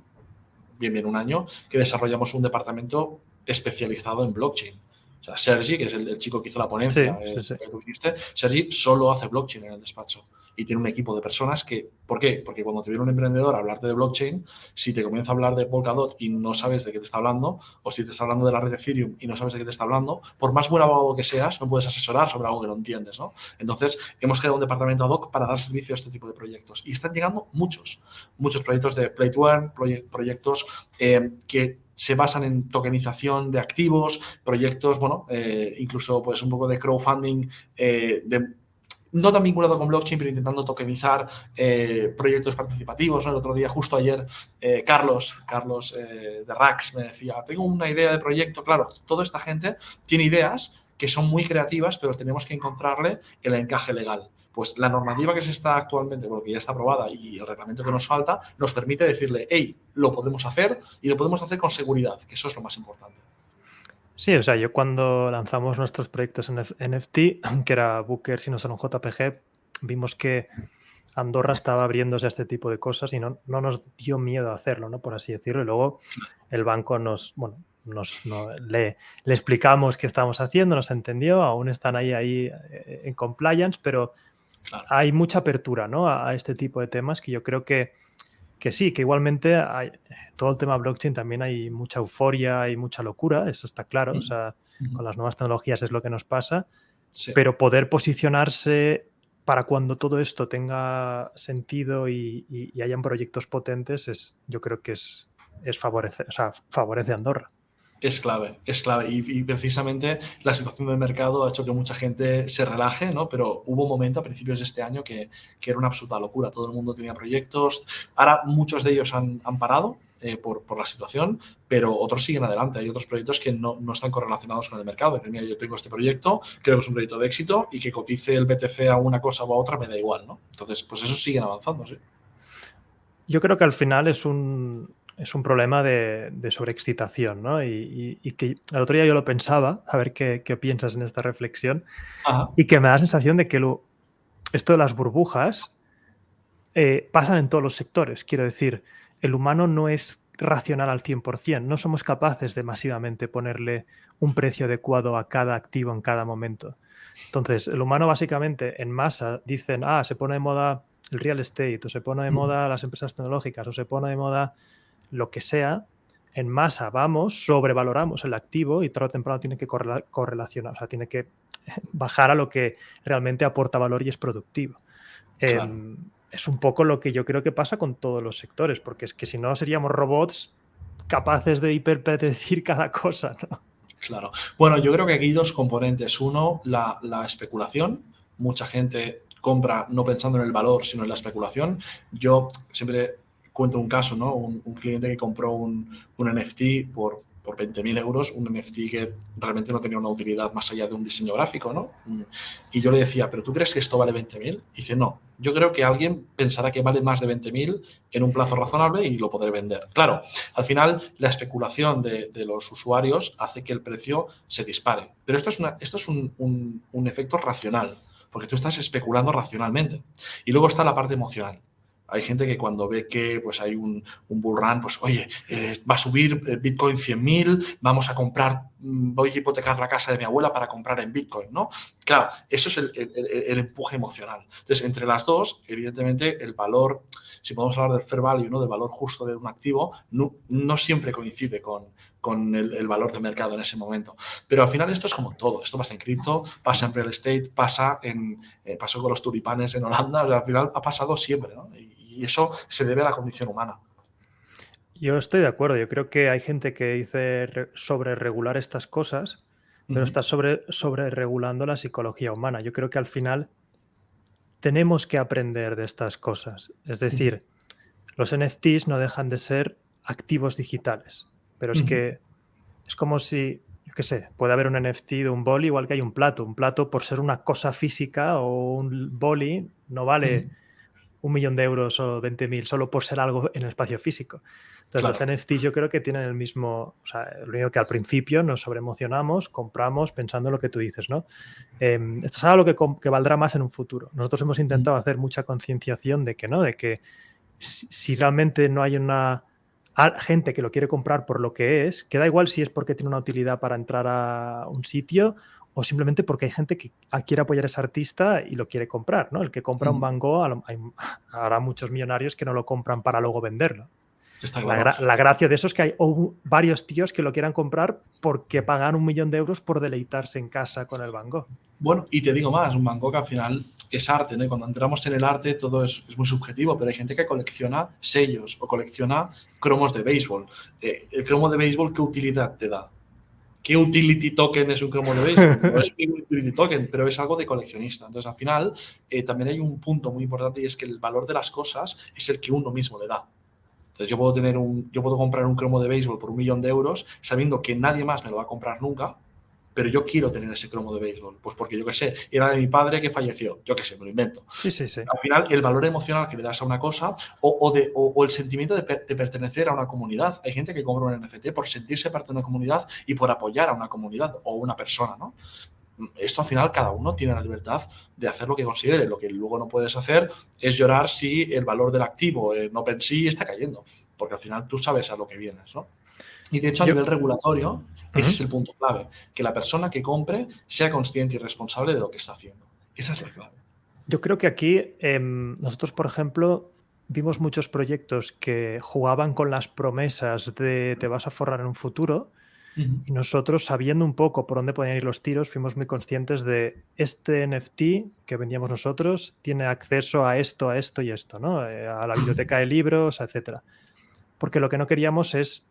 bien un año que desarrollamos un departamento especializado en blockchain. O sea, Sergi, que es el chico que hizo la ponencia Sí. que tú dijiste, Sergi solo hace blockchain en el despacho y tiene un equipo de personas que... ¿Por qué? Porque cuando te viene un emprendedor a hablarte de blockchain, si te comienza a hablar de Polkadot y no sabes de qué te está hablando, o si te está hablando de la red de Ethereum y no sabes de qué te está hablando, por más buen abogado que seas, no puedes asesorar sobre algo que no entiendes, ¿no? Entonces, hemos creado un departamento ad hoc para dar servicio a este tipo de proyectos. Y están llegando muchos proyectos de Play to Earn, proyectos que se basan en tokenización de activos, proyectos, bueno, incluso pues un poco de crowdfunding, no tan vinculado con blockchain, pero intentando tokenizar proyectos participativos, ¿no? El otro día, justo ayer, Carlos de Rax me decía, tengo una idea de proyecto. Claro, toda esta gente tiene ideas que son muy creativas, pero tenemos que encontrarle el encaje legal. Pues la normativa que se está actualmente, bueno, que ya está aprobada, y el reglamento que nos falta, nos permite decirle, hey, lo podemos hacer y lo podemos hacer con seguridad, que eso es lo más importante. Sí, o sea, yo cuando lanzamos nuestros proyectos en NFT, que era Bookers y no solo un JPG, vimos que Andorra estaba abriéndose a este tipo de cosas y no nos dio miedo a hacerlo, ¿no? Por así decirlo. Y luego el banco le explicamos qué estábamos haciendo, nos entendió, aún están ahí en compliance, pero Claro. hay mucha apertura, ¿no? a este tipo de temas que yo creo que sí, que igualmente hay, todo el tema blockchain también hay mucha euforia y mucha locura, eso está claro, o sea, con las nuevas tecnologías es lo que nos pasa, sí. Pero poder posicionarse para cuando todo esto tenga sentido y hayan proyectos potentes, yo creo que favorece a Andorra. Es clave. Y precisamente la situación del mercado ha hecho que mucha gente se relaje, ¿no? Pero hubo un momento a principios de este año que era una absoluta locura. Todo el mundo tenía proyectos. Ahora muchos de ellos han parado por la situación, pero otros siguen adelante. Hay otros proyectos que no están correlacionados con el mercado. Dicen, mira, yo tengo este proyecto, creo que es un proyecto de éxito y que cotice el BTC a una cosa o a otra me da igual, ¿no? Entonces, pues esos siguen avanzando, sí. Yo creo que al final es un problema de sobreexcitación, ¿no? Y que el otro día yo lo pensaba, a ver qué piensas en esta reflexión, Ajá. y que me da la sensación de que esto de las burbujas pasan en todos los sectores. Quiero decir, el humano no es racional al 100%, no somos capaces de masivamente ponerle un precio adecuado a cada activo en cada momento. Entonces, el humano básicamente en masa dicen, se pone de moda el real estate, o se pone de moda las empresas tecnológicas, o se pone de moda lo que sea. En masa vamos, sobrevaloramos el activo y tarde o temprano tiene que correlacionar, o sea, tiene que bajar a lo que realmente aporta valor y es productivo. Claro. Es un poco lo que yo creo que pasa con todos los sectores, porque es que si no seríamos robots capaces de hiperpredecir cada cosa, ¿no? Claro. Bueno, yo creo que aquí hay dos componentes. Uno, la especulación. Mucha gente compra no pensando en el valor, sino en la especulación. Yo siempre cuento un caso, ¿no? Un cliente que compró un NFT por 20.000 euros, un NFT que realmente no tenía una utilidad más allá de un diseño gráfico, ¿no? Y yo le decía, ¿pero tú crees que esto vale 20.000? Y dice, no, yo creo que alguien pensará que vale más de 20.000 en un plazo razonable y lo podré vender. Claro, al final la especulación de los usuarios hace que el precio se dispare. Pero esto es un efecto racional, porque tú estás especulando racionalmente. Y luego está la parte emocional. Hay gente que cuando ve que pues, hay un bull run, pues oye, va a subir Bitcoin 100.000, vamos a comprar, voy a hipotecar la casa de mi abuela para comprar en Bitcoin, ¿no? Claro, eso es el empuje emocional. Entonces, entre las dos, evidentemente, el valor, si podemos hablar del fair value, ¿no? Del valor justo de un activo, no siempre coincide con el valor de mercado en ese momento. Pero al final esto es como todo. Esto pasa en cripto, pasa en real estate, pasó con los tulipanes en Holanda. O sea, al final ha pasado siempre, ¿no? Y eso se debe a la condición humana. Yo estoy de acuerdo. Yo creo que hay gente que dice sobre regular estas cosas, pero está sobre regulando la psicología humana. Yo creo que al final tenemos que aprender de estas cosas. Es decir, los NFTs no dejan de ser activos digitales, pero es que es como si, yo qué sé, puede haber un NFT de un boli igual que hay un plato. Un plato, por ser una cosa física o un boli, no vale 1.000.000 de euros o 20.000 solo por ser algo en el espacio físico. Entonces, Claro. los NFTs yo creo que tienen el mismo, o sea, lo único que al principio nos sobreemocionamos, compramos pensando en lo que tú dices, ¿no? Esto es algo que valdrá más en un futuro. Nosotros hemos intentado hacer mucha concienciación de que no, de que si realmente no hay una gente que lo quiere comprar por lo que es, que da igual si es porque tiene una utilidad para entrar a un sitio o simplemente porque hay gente que quiere apoyar a ese artista y lo quiere comprar, ¿no? El que compra un Van Gogh, habrá muchos millonarios que no lo compran para luego venderlo. Está claro. La gracia de eso es que hay varios tíos que lo quieran comprar porque pagan 1.000.000 de euros por deleitarse en casa con el Van Gogh. Bueno, y te digo más, un Van Gogh al final es arte, ¿no? Y cuando entramos en el arte todo es muy subjetivo, pero hay gente que colecciona sellos o colecciona cromos de béisbol. El cromo de béisbol, ¿qué utilidad te da? ¿Qué utility token es un cromo de béisbol? No es un utility token, pero es algo de coleccionista. Entonces, al final, también hay un punto muy importante y es que el valor de las cosas es el que uno mismo le da. Entonces, yo puedo comprar un cromo de béisbol por 1.000.000 de euros sabiendo que nadie más me lo va a comprar nunca, pero yo quiero tener ese cromo de béisbol, pues porque yo qué sé, era de mi padre que falleció, yo qué sé, me lo invento. Sí. Al final, el valor emocional que le das a una cosa o el sentimiento de pertenecer a una comunidad. Hay gente que compra un NFT por sentirse parte de una comunidad y por apoyar a una comunidad o una persona, ¿no? Esto al final cada uno tiene la libertad de hacer lo que considere. Lo que luego no puedes hacer es llorar si el valor del activo en OpenSea está cayendo, porque al final tú sabes a lo que vienes, ¿no? Y de hecho, a nivel regulatorio, ese es el punto clave, que la persona que compre sea consciente y responsable de lo que está haciendo. Esa es la clave. Yo creo que aquí nosotros, por ejemplo, vimos muchos proyectos que jugaban con las promesas de te vas a forrar en un futuro y nosotros, sabiendo un poco por dónde podían ir los tiros, fuimos muy conscientes de este NFT que vendíamos nosotros tiene acceso a esto y esto, ¿no? A la biblioteca de libros, etcétera. Porque lo que no queríamos es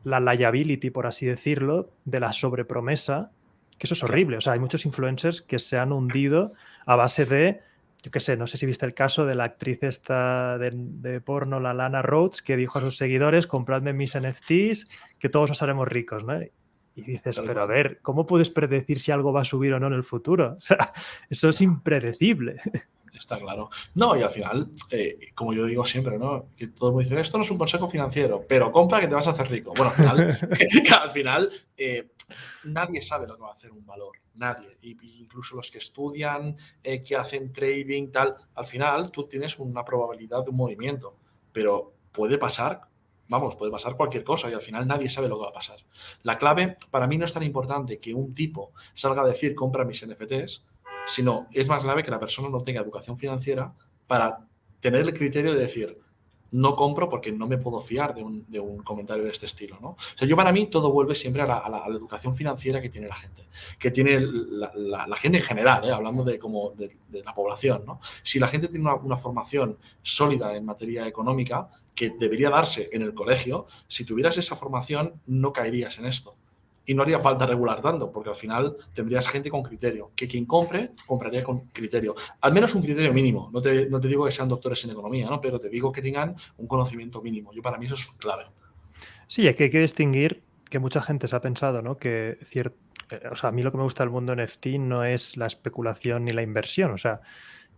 la liability, por así decirlo, de la sobrepromesa, que eso es horrible. O sea, hay muchos influencers que se han hundido a base de, yo qué sé, no sé si viste el caso de la actriz esta de porno, la Lana Rhoades, que dijo a sus seguidores, compradme mis NFTs, que todos nos haremos ricos, ¿no? Y dices, pero a ver, ¿cómo puedes predecir si algo va a subir o no en el futuro? O sea, eso es impredecible. Está claro. No, y al final, como yo digo siempre, ¿no? Que todo el mundo dice, esto no es un consejo financiero, pero compra que te vas a hacer rico. Bueno, al final nadie sabe lo que va a hacer un valor. Nadie. Incluso los que estudian, que hacen trading, tal, al final tú tienes una probabilidad de un movimiento, pero puede pasar. Vamos, puede pasar cualquier cosa y al final nadie sabe lo que va a pasar. La clave, para mí no es tan importante que un tipo salga a decir compra mis NFTs, sino es más grave que la persona no tenga educación financiera para tener el criterio de decir no compro porque no me puedo fiar de un comentario de este estilo, ¿no? O sea, para mí todo vuelve siempre a la educación financiera que tiene la gente, que tiene la gente en general, hablando de la población, ¿no? Si la gente tiene una formación sólida en materia económica, que debería darse en el colegio, si tuvieras esa formación no caerías en esto. Y no haría falta regular tanto, porque al final tendrías gente con criterio. Que quien compraría con criterio. Al menos un criterio mínimo. No te digo que sean doctores en economía, ¿no? Pero te digo que tengan un conocimiento mínimo. Para mí eso es clave. Sí, aquí hay que distinguir que mucha gente se ha pensado, ¿no? Que o sea, a mí lo que me gusta del mundo NFT no es la especulación ni la inversión. O sea,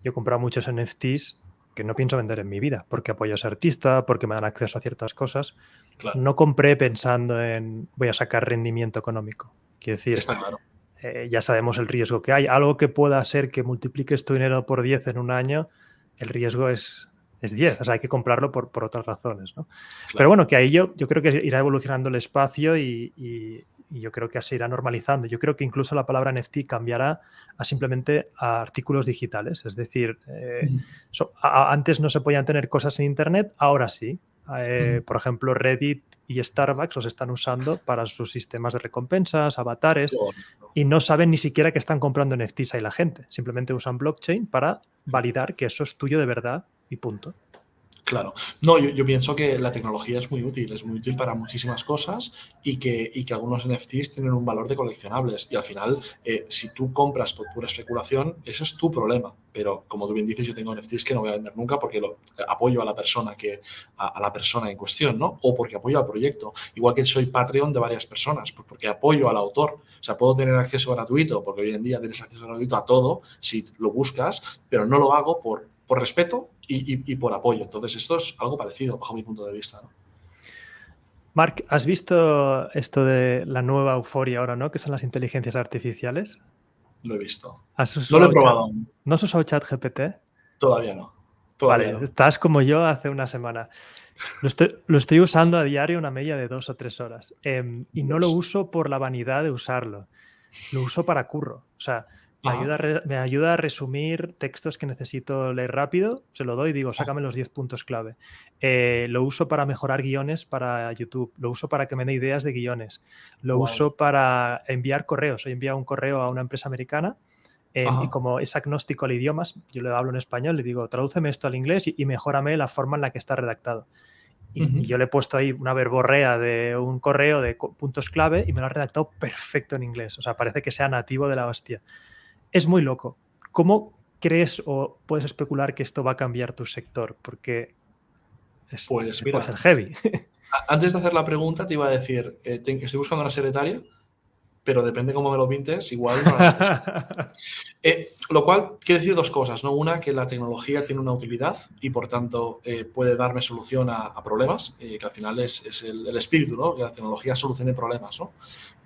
yo he comprado muchos NFTs que no pienso vender en mi vida, porque apoyo a ese artista, porque me dan acceso a ciertas cosas. Claro. No compré pensando en voy a sacar rendimiento económico. Quiero decir, está claro. Ya sabemos el riesgo que hay. Algo que pueda ser que multipliques tu dinero por 10 en un año, el riesgo es 10. O sea, hay que comprarlo por otras razones, ¿no? Claro. Pero bueno, que ahí yo creo que irá evolucionando el espacio y yo creo que se irá normalizando. Yo creo que incluso la palabra NFT cambiará a simplemente a artículos digitales. Es decir, antes no se podían tener cosas en Internet, ahora sí. Por ejemplo, Reddit y Starbucks los están usando para sus sistemas de recompensas, avatares, y no saben ni siquiera que están comprando NFTs ahí la gente. Simplemente usan blockchain para validar que eso es tuyo de verdad y punto. Claro. No, yo pienso que la tecnología es muy útil para muchísimas cosas y que algunos NFTs tienen un valor de coleccionables y al final, si tú compras por pura especulación, eso es tu problema. pero como tú bien dices, yo tengo NFTs que no voy a vender nunca porque apoyo a la persona a la persona en cuestión, ¿no? O porque apoyo al proyecto. Igual que soy Patreon de varias personas, pues porque apoyo al autor. O sea, puedo tener acceso gratuito, porque hoy en día tienes acceso gratuito a todo si lo buscas, pero no lo hago por respeto y por apoyo. Entonces, esto es algo parecido, bajo mi punto de vista, ¿no? Marc, ¿has visto esto de la nueva euforia ahora, ¿no? Que son las inteligencias artificiales. Lo he visto. ¿Has No lo he usado probado aún. ¿No has usado ChatGPT? Todavía no. Vale, estás como yo hace una semana. Lo estoy usando a diario una media de 2 o 3 horas. Y no lo uso por la vanidad de usarlo. Lo uso para curro. O sea, me ayuda a resumir textos que necesito leer rápido. Se lo doy y digo, sácame los 10 puntos clave. Lo uso para mejorar guiones para YouTube. Lo uso para que me dé ideas de guiones. Lo uso para enviar correos. He enviado un correo a una empresa americana. Y como es agnóstico al idioma, yo le hablo en español, le digo, tradúceme esto al inglés y mejórame la forma en la que está redactado. Y yo le he puesto ahí una verborrea de un correo de puntos clave y me lo ha redactado perfecto en inglés. O sea, parece que sea nativo de la hostia. Es muy loco. ¿Cómo crees o puedes especular que esto va a cambiar tu sector? Porque pues mira, puede ser heavy. Antes de hacer la pregunta te iba a decir, estoy buscando una secretaria, pero depende cómo me lo pintes, igual no la lo cual quiere decir dos cosas, ¿no? Una, que la tecnología tiene una utilidad y, por tanto, puede darme solución a problemas, que al final es el espíritu, ¿no? Que la tecnología solucione problemas, ¿no?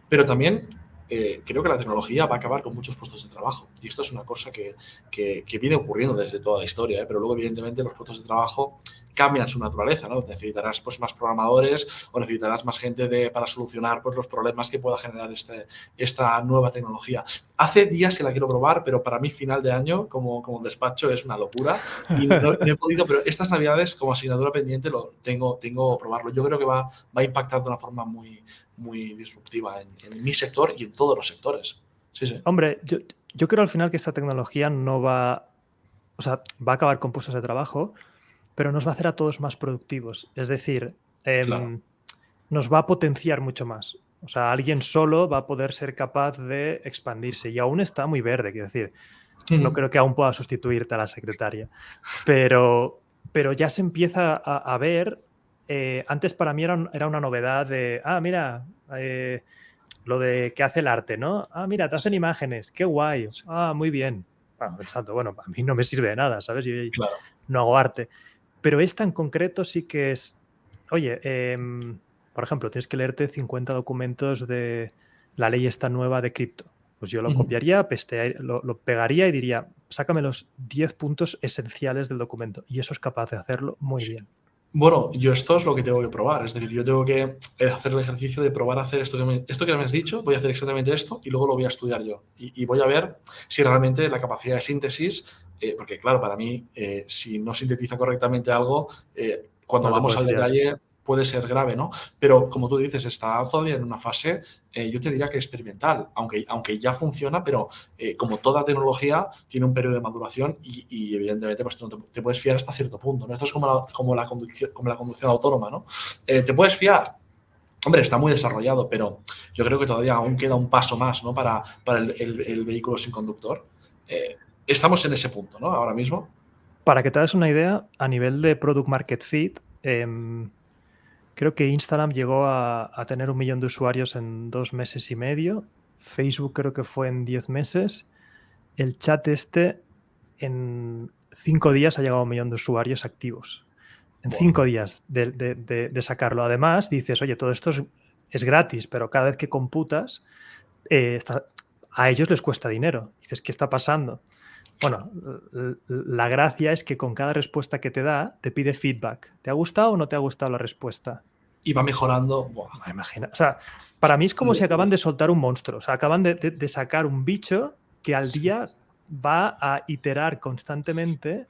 Pero también creo que la tecnología va a acabar con muchos puestos de trabajo. Y esto es una cosa que viene ocurriendo desde toda la historia, pero luego, evidentemente, los puestos de trabajo cambian su naturaleza, ¿no? Necesitarás pues, más programadores o necesitarás más gente para solucionar pues, los problemas que pueda generar esta nueva tecnología. Hace días que la quiero probar, pero para mí final de año como despacho es una locura y no he podido, pero estas navidades como asignatura pendiente tengo que probarlo. Yo creo que va a impactar de una forma muy, muy disruptiva en mi sector y en todos los sectores. Sí, sí. Hombre, yo creo al final que esta tecnología no va... O sea, va a acabar con puestos de trabajo, pero nos va a hacer a todos más productivos. Es decir, Claro. nos va a potenciar mucho más. O sea, alguien solo va a poder ser capaz de expandirse y aún está muy verde, quiero decir. No creo que aún pueda sustituirte a la secretaria, pero ya se empieza a ver. Antes para mí era una novedad de, mira, lo de que hace el arte, ¿no? Mira, te hacen imágenes, qué guay, muy bien. Bueno, pensando, bueno, a mí no me sirve de nada, ¿sabes? Yo no hago arte. Pero esta en concreto sí que es, oye, por ejemplo, tienes que leerte 50 documentos de la ley esta nueva de cripto. Pues yo lo copiaría, lo pegaría y diría, sácame los 10 puntos esenciales del documento. Y eso es capaz de hacerlo muy bien. Bueno, yo esto es lo que tengo que probar. Es decir, yo tengo que hacer el ejercicio de probar a hacer esto que me has dicho, voy a hacer exactamente esto y luego lo voy a estudiar yo. Y voy a ver si realmente la capacidad de síntesis, porque claro, para mí, si no sintetiza correctamente algo, cuando vamos al detalle puede ser grave, ¿no? Pero como tú dices, está todavía en una fase, yo te diría que experimental, aunque ya funciona, pero como toda tecnología tiene un periodo de maduración y evidentemente pues tú te puedes fiar hasta cierto punto, ¿no? Esto es como la conducción autónoma, ¿no? ¿Te puedes fiar? Hombre, está muy desarrollado, pero yo creo que todavía aún queda un paso más, ¿no? Para el vehículo sin conductor. Estamos en ese punto, ¿no? Ahora mismo. Para que te hagas una idea, a nivel de Product Market Fit, creo que Instagram llegó a tener 1 millón de usuarios en 2 meses y medio. Facebook creo que fue en 10 meses. El chat en 5 días ha llegado a 1 millón de usuarios activos. En 5 días de sacarlo. Además, dices, oye, todo esto es gratis, pero cada vez que computas, a ellos les cuesta dinero. Dices, ¿qué está pasando? Bueno, la gracia es que con cada respuesta que te da, te pide feedback. ¿Te ha gustado o no te ha gustado la respuesta? Y va mejorando. Imagina. O sea, para mí es como si acaban de soltar un monstruo. O sea, acaban de sacar un bicho que al día va a iterar constantemente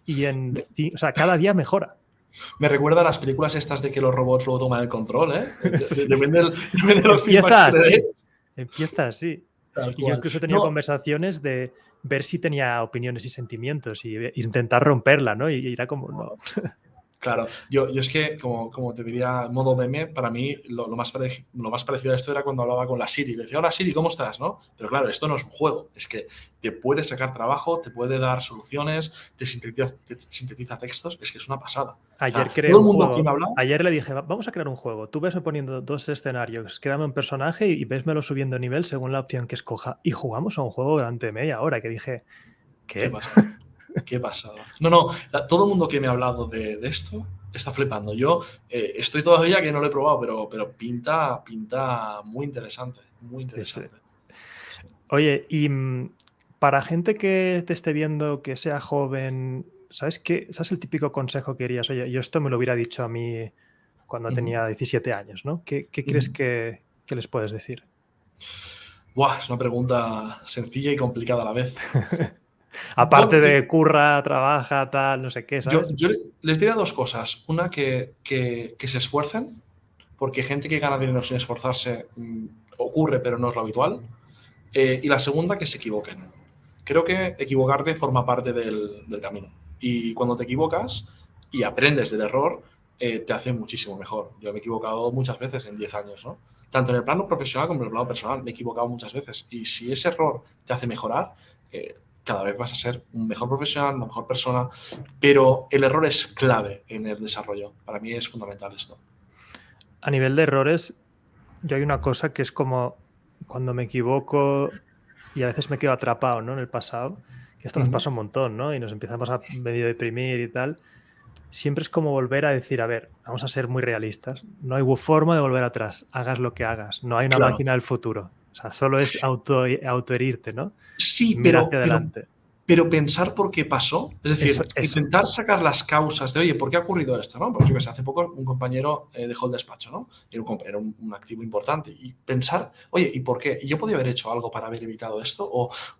y o sea, cada día mejora. Me recuerda a las películas estas de que los robots luego toman el control, ¿eh? Depende de los feedbacks que te des. Empieza así. Y yo incluso he tenido conversaciones de ver si tenía opiniones y sentimientos y intentar romperla, ¿no? Y era como, no. Claro, yo es que, como te diría, modo meme, para mí lo más parecido a esto era cuando hablaba con la Siri. Le decía, hola Siri, ¿cómo estás? ¿No? Pero claro, esto no es un juego, es que te puede sacar trabajo, te puede dar soluciones, te sintetiza textos, es que es una pasada. O sea, Ayer creé todo el un mundo aquí juego. me ha hablado. Ayer le dije, Vamos a crear un juego. Tú vesme poniendo 2 escenarios, créame un personaje y vesmelo subiendo nivel según la opción que escoja. Y jugamos a un juego durante media hora que dije, Qué ¿qué? pasada. Qué pasada. No, todo el mundo que me ha hablado de esto está flipando. Yo estoy todavía que no lo he probado, pero pinta muy interesante, muy Sí, sí. interesante. Oye, y para gente que te esté viendo, que sea joven, ¿sabes el típico consejo que dirías? Oye, yo esto me lo hubiera dicho a mí cuando Ujú, tenía 17 años, ¿no? ¿Qué crees ujú. que les puedes decir? Buah, es una pregunta sencilla y complicada a la vez. Aparte Bueno, de curra, trabaja, tal, no sé qué, ¿sabes? yo les diría dos cosas. Una, que se esfuercen, porque gente que gana dinero sin esforzarse ocurre, pero no es lo habitual. Y la segunda, que se equivoquen. Creo que equivocarte forma parte del camino. Y cuando te equivocas y aprendes del error, te hace muchísimo mejor. Yo me he equivocado muchas veces en 10 años, ¿no? Tanto en el plano profesional como en el plano personal. Me he equivocado muchas veces. Y si ese error te hace mejorar, cada vez vas a ser un mejor profesional, una mejor persona. Pero el error es clave en el desarrollo. Para mí es fundamental esto. A nivel de errores, yo hay una cosa que es como cuando me equivoco y a veces me quedo atrapado, ¿no? En el pasado, que esto nos Ujú. pasa un montón, ¿no? Y nos empezamos a medio deprimir y tal. Siempre es como volver a decir, a ver, vamos a ser muy realistas. No hay forma de volver atrás, hagas lo que hagas. No hay una Claro. máquina del futuro. O sea, solo es autoherirte, ¿no? Sí, Mira hacia adelante. pero pensar por qué pasó, es decir, Eso. intentar sacar las causas de, oye, ¿por qué ha ocurrido esto? ¿No? Porque yo que sé, hace poco un compañero dejó el despacho, ¿no? Era un activo importante. Y pensar, oye, ¿y por qué? ¿Y yo podía haber hecho algo para haber evitado esto?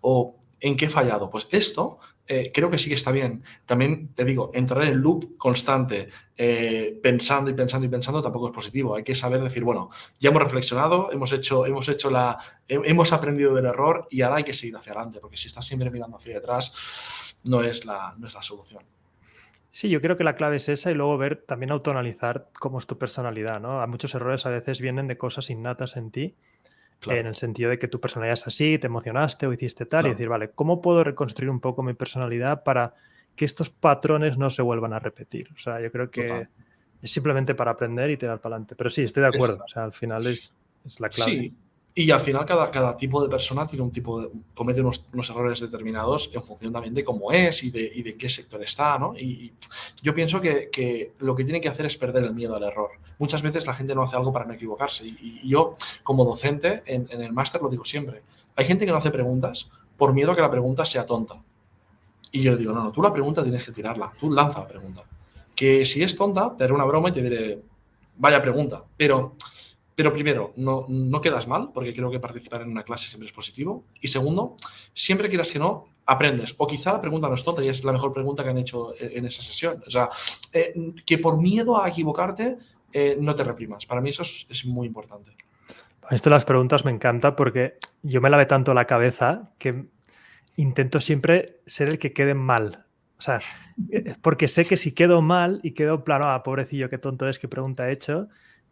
¿O en qué he fallado? Pues esto creo que sí que está bien. También te digo, entrar en el loop constante, pensando y pensando y pensando, tampoco es positivo. Hay que saber decir, bueno, ya hemos reflexionado, hemos aprendido del error y ahora hay que seguir hacia adelante, porque si estás siempre mirando hacia detrás, no es la solución. Sí, yo creo que la clave es esa y luego ver, también autoanalizar cómo es tu personalidad, ¿no? A muchos errores a veces vienen de cosas innatas en ti, en Claro, el sentido de que tu personalidad es así, te emocionaste o hiciste tal, y claro, decir, vale, ¿cómo puedo reconstruir un poco mi personalidad para que estos patrones no se vuelvan a repetir? O sea, yo creo total. que es simplemente para aprender y tirar para adelante. Pero sí, estoy de acuerdo. O sea, al final es la clave. Sí, y al final cada tipo de persona tiene comete unos errores determinados en función también de cómo es y de en qué sector está, ¿no? Y yo pienso que lo que tiene que hacer es perder el miedo al error. Muchas veces la gente no hace algo para no equivocarse y yo, como docente, en el máster lo digo siempre. Hay gente que no hace preguntas por miedo a que la pregunta sea tonta. Y yo le digo, no, tú la pregunta tienes que tirarla, tú lanza la pregunta. Que si es tonta, te haré una broma y te diré, vaya pregunta. Pero primero, no quedas mal, porque creo que participar en una clase siempre es positivo. Y segundo, siempre quieras que no, aprendes. O quizá la pregunta no es tonta y es la mejor pregunta que han hecho en esa sesión. O sea, que por miedo a equivocarte, no te reprimas. Para mí eso es muy importante. Esto de las preguntas me encanta porque yo me lavé tanto la cabeza que intento siempre ser el que quede mal. O sea, porque sé que si quedo mal y quedo en plan, pobrecillo, qué tonto es, qué pregunta he hecho,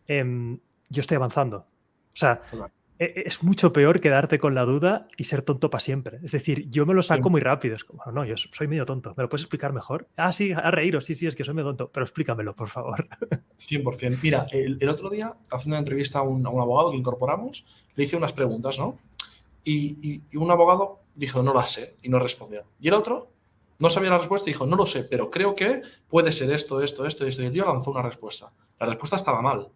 yo estoy avanzando. O sea, Total. es mucho peor quedarte con la duda y ser tonto para siempre. Es decir, yo me lo saco muy rápido. Es como, no, yo soy medio tonto. ¿Me lo puedes explicar mejor? Ah, sí, a reíros. Sí, es que soy medio tonto. Pero explícamelo, por favor. 100%. Mira, el otro día, haciendo una entrevista a un abogado que incorporamos, le hice unas preguntas, ¿no? Y un abogado dijo, no las sé, y no respondió. Y el otro no sabía la respuesta y dijo, no lo sé, pero creo que puede ser esto, esto, esto, esto. Y el tío lanzó una respuesta. La respuesta estaba mal.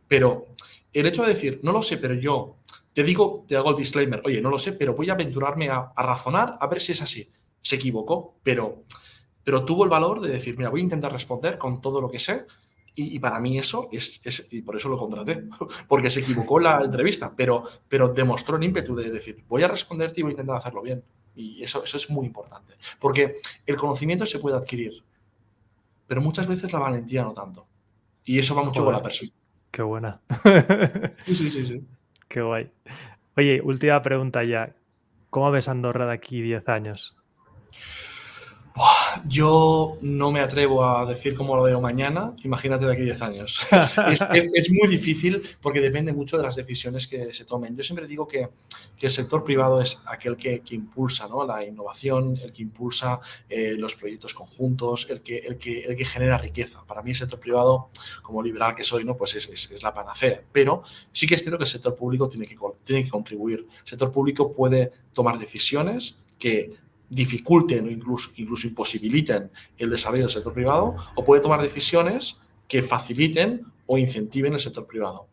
Pero el hecho de decir, no lo sé, pero yo te hago el disclaimer, oye, no lo sé, pero voy a aventurarme a razonar a ver si es así. Se equivocó, pero tuvo el valor de decir, mira, voy a intentar responder con todo lo que sé y para mí eso y por eso lo contraté, porque se equivocó en la entrevista, pero demostró el ímpetu de decir, voy a responderte y voy a intentar hacerlo bien. Y eso es muy importante, porque el conocimiento se puede adquirir, pero muchas veces la valentía no tanto. Y eso va mucho con la Joder, persona. qué buena. Sí, sí, sí, sí. Qué guay. Oye, última pregunta ya. ¿Cómo ves Andorra de aquí 10 años? Yo no me atrevo a decir cómo lo veo mañana, imagínate de aquí 10 años. Es muy difícil porque depende mucho de las decisiones que se tomen. Yo siempre digo que el sector privado es aquel que impulsa, ¿no?, la innovación, el que impulsa los proyectos conjuntos, el que genera riqueza. Para mí el sector privado, como liberal que soy, ¿no?, pues es la panacea. Pero sí que es cierto que el sector público tiene que contribuir. El sector público puede tomar decisiones que dificulten o incluso imposibiliten el desarrollo del sector privado, o puede tomar decisiones que faciliten o incentiven el sector privado.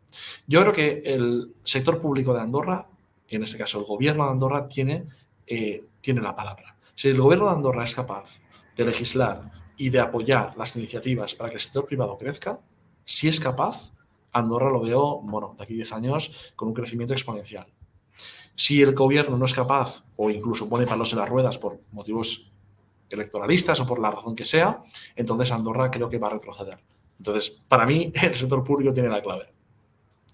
Yo creo que el sector público de Andorra, en este caso el gobierno de Andorra, tiene la palabra. Si el gobierno de Andorra es capaz de legislar y de apoyar las iniciativas para que el sector privado crezca, si es capaz, Andorra lo veo, bueno, de aquí 10 años con un crecimiento exponencial. Si el gobierno no es capaz o incluso pone palos en las ruedas por motivos electoralistas o por la razón que sea, entonces Andorra creo que va a retroceder. Entonces, para mí, el sector público tiene la clave.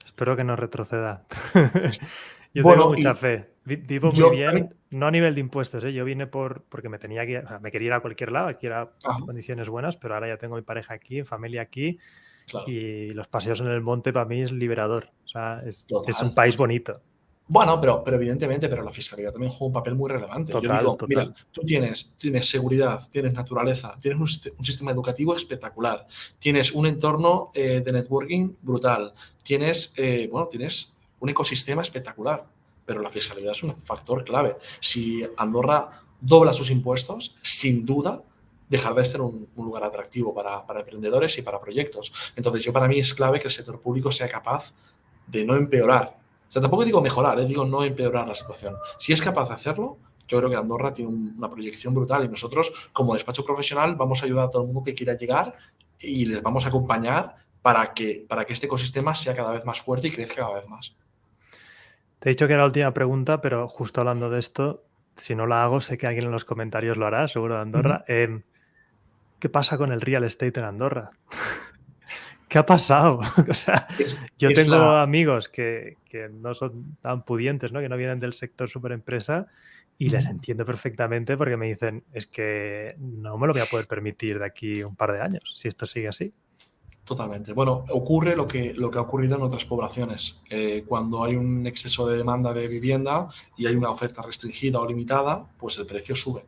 Espero que no retroceda. Yo Bueno, tengo mucha fe. Vivo muy bien, no a nivel de impuestos, ¿eh? Yo vine porque me tenía que, o sea, me quería ir a cualquier lado, aquí era condiciones buenas, pero ahora ya tengo mi pareja aquí, familia aquí, claro. Y los paseos en el monte para mí es liberador. O sea, es un país bonito. Bueno, pero evidentemente, pero la fiscalidad también juega un papel muy relevante. Total, yo digo, total. Mira, tú tienes seguridad, tienes naturaleza, tienes un sistema educativo espectacular, tienes un entorno de networking brutal, tienes un ecosistema espectacular, pero la fiscalidad es un factor clave. Si Andorra dobla sus impuestos, sin duda dejar de ser un lugar atractivo para emprendedores y para proyectos. Entonces, para mí es clave que el sector público sea capaz de no empeorar. O sea, tampoco digo mejorar, digo no empeorar la situación. Si es capaz de hacerlo, yo creo que Andorra tiene una proyección brutal y nosotros, como despacho profesional, vamos a ayudar a todo el mundo que quiera llegar y les vamos a acompañar para que este ecosistema sea cada vez más fuerte y crezca cada vez más. Te he dicho que era la última pregunta, pero justo hablando de esto, si no la hago, sé que alguien en los comentarios lo hará, seguro, de Andorra. ¿Qué pasa con el real estate en Andorra? ¿Qué ha pasado? O sea, yo tengo amigos que no son tan pudientes, ¿no?, que no vienen del sector superempresa, y les entiendo perfectamente porque me dicen, es que no me lo voy a poder permitir de aquí un par de años, si esto sigue así. Totalmente. Bueno, ocurre lo que ha ocurrido en otras poblaciones. Cuando hay un exceso de demanda de vivienda y hay una oferta restringida o limitada, pues el precio sube.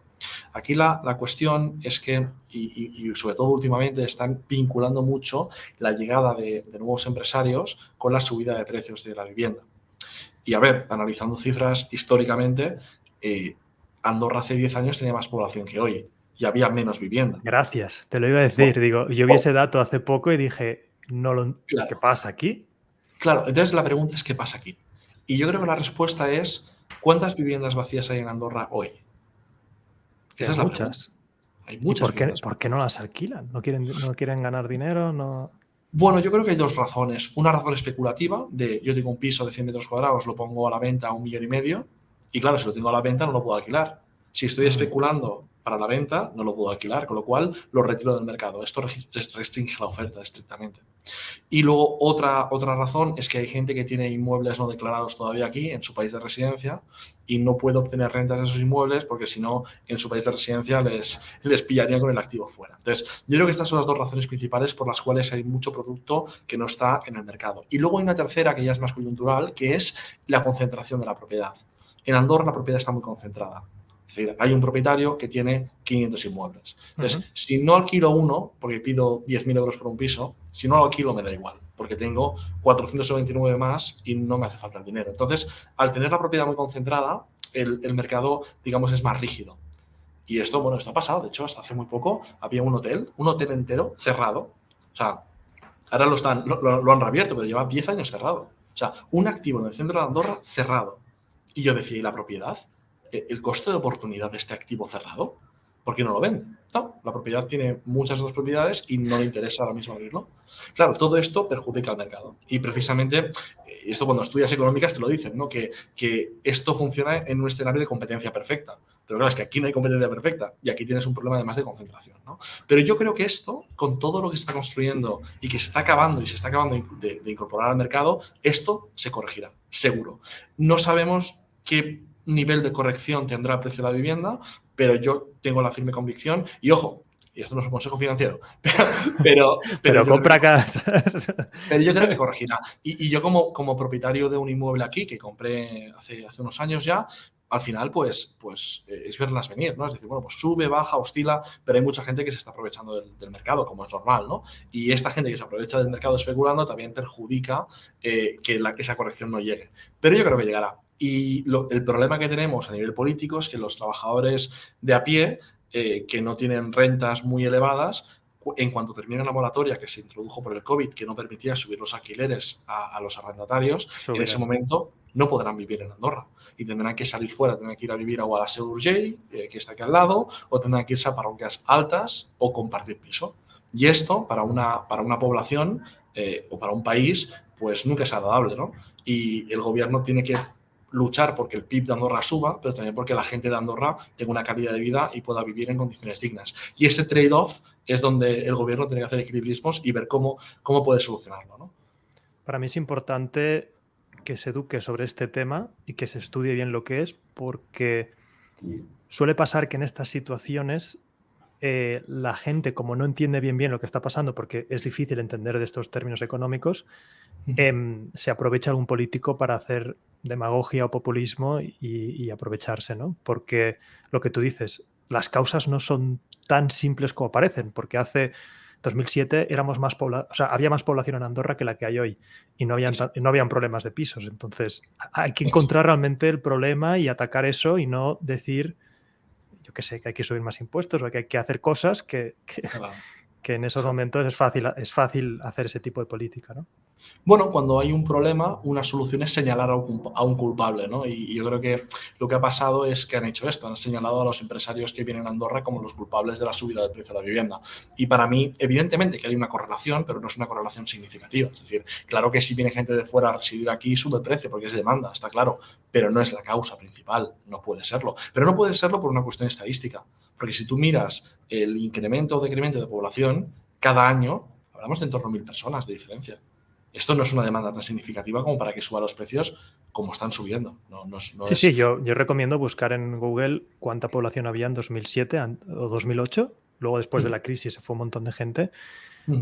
Aquí la cuestión es que, y sobre todo últimamente, están vinculando mucho la llegada de nuevos empresarios con la subida de precios de la vivienda. Y a ver, analizando cifras históricamente, Andorra hace 10 años tenía más población que hoy y había menos vivienda. Gracias, te lo iba a decir. Digo, yo vi ese dato hace poco y dije, claro. ¿Qué pasa aquí? Claro, entonces la pregunta es, ¿qué pasa aquí? Y yo creo que la respuesta es, ¿cuántas viviendas vacías hay en Andorra hoy? Esa es la pregunta. Hay muchas. ¿Y por qué no las alquilan? ¿No quieren ganar dinero? No... Bueno, yo creo que hay dos razones. Una razón especulativa, yo tengo un piso de 100 metros cuadrados, lo pongo a la venta a 1,5 millones, y claro, si lo tengo a la venta no lo puedo alquilar. Si estoy especulando para la venta, no lo puedo alquilar, con lo cual lo retiro del mercado. Esto restringe la oferta estrictamente. Y luego otra razón es que hay gente que tiene inmuebles no declarados todavía aquí, en su país de residencia, y no puede obtener rentas de esos inmuebles porque si no, en su país de residencia les pillarían con el activo fuera. Entonces, yo creo que estas son las dos razones principales por las cuales hay mucho producto que no está en el mercado. Y luego hay una tercera que ya es más coyuntural, que es la concentración de la propiedad. En Andorra la propiedad está muy concentrada. Es decir, hay un propietario que tiene 500 inmuebles. Entonces, si no alquilo uno, porque pido 10.000 euros por un piso, si no lo alquilo me da igual, porque tengo 499 más y no me hace falta el dinero. Entonces, al tener la propiedad muy concentrada, el mercado, digamos, es más rígido. Y esto, esto ha pasado. De hecho, hasta hace muy poco había un hotel entero cerrado. O sea, ahora lo han reabierto, pero lleva 10 años cerrado. O sea, un activo en el centro de Andorra cerrado. Y yo decía, ¿y la propiedad? ¿El coste de oportunidad de este activo cerrado? ¿Por qué no lo venden? No, la propiedad tiene muchas otras propiedades y no le interesa ahora mismo abrirlo. Claro, todo esto perjudica al mercado. Y precisamente, esto cuando estudias económicas te lo dicen, ¿no? Que esto funciona en un escenario de competencia perfecta. Pero claro, es que aquí no hay competencia perfecta y aquí tienes un problema además de concentración, ¿no? Pero yo creo que esto, con todo lo que se está construyendo y que se está acabando de incorporar al mercado, esto se corregirá, seguro. No sabemos qué nivel de corrección tendrá el precio de la vivienda, pero yo tengo la firme convicción, y ojo, y esto no es un consejo financiero, pero compra casas. pero yo creo que corregirá. Y yo como propietario de un inmueble aquí, que compré hace unos años ya, al final pues es verlas venir, ¿no? Es decir, bueno, pues sube, baja, oscila, pero hay mucha gente que se está aprovechando del mercado, como es normal, ¿no? Y esta gente que se aprovecha del mercado especulando también perjudica que esa corrección no llegue. Pero yo creo que llegará. Y el problema que tenemos a nivel político es que los trabajadores de a pie, que no tienen rentas muy elevadas, en cuanto termine la moratoria que se introdujo por el COVID, que no permitía subir los alquileres a los arrendatarios, en ese momento no podrán vivir en Andorra y tendrán que salir fuera, tendrán que ir a vivir a Guadassuar Urgell, que está aquí al lado, o tendrán que irse a parroquias altas o compartir piso. Y esto, para una población o para un país, pues nunca es agradable, ¿no? Y el gobierno tiene que luchar porque el PIB de Andorra suba, pero también porque la gente de Andorra tenga una calidad de vida y pueda vivir en condiciones dignas. Y este trade-off es donde el gobierno tiene que hacer equilibrismos y ver cómo puede solucionarlo, ¿no? Para mí es importante que se eduque sobre este tema y que se estudie bien lo que es, porque suele pasar que en estas situaciones la gente, como no entiende bien lo que está pasando, porque es difícil entender de estos términos económicos, se aprovecha algún político para hacer demagogia o populismo y aprovecharse, ¿no? Porque lo que tú dices, las causas no son tan simples como parecen, porque hace 2007 había más población en Andorra que la que hay hoy y no habían problemas de pisos. Entonces, hay que encontrar realmente el problema y atacar eso y no decir, yo qué sé, que hay que subir más impuestos o que hay que hacer cosas que en esos momentos es fácil hacer ese tipo de política, ¿no? Bueno, cuando hay un problema, una solución es señalar a un culpable, ¿no? Y yo creo que lo que ha pasado es que han hecho esto, han señalado a los empresarios que vienen a Andorra como los culpables de la subida del precio de la vivienda. Y para mí, evidentemente que hay una correlación, pero no es una correlación significativa. Es decir, claro que si viene gente de fuera a residir aquí, sube el precio porque es demanda, está claro, pero no es la causa principal, no puede serlo. Pero no puede serlo por una cuestión estadística, porque si tú miras el incremento o decremento de población, cada año hablamos de en torno a 1.000 personas de diferencia. Esto no es una demanda tan significativa como para que suban los precios como están subiendo. Sí, yo recomiendo buscar en Google cuánta población había en 2007 o 2008. Luego, después de la crisis, se fue un montón de gente,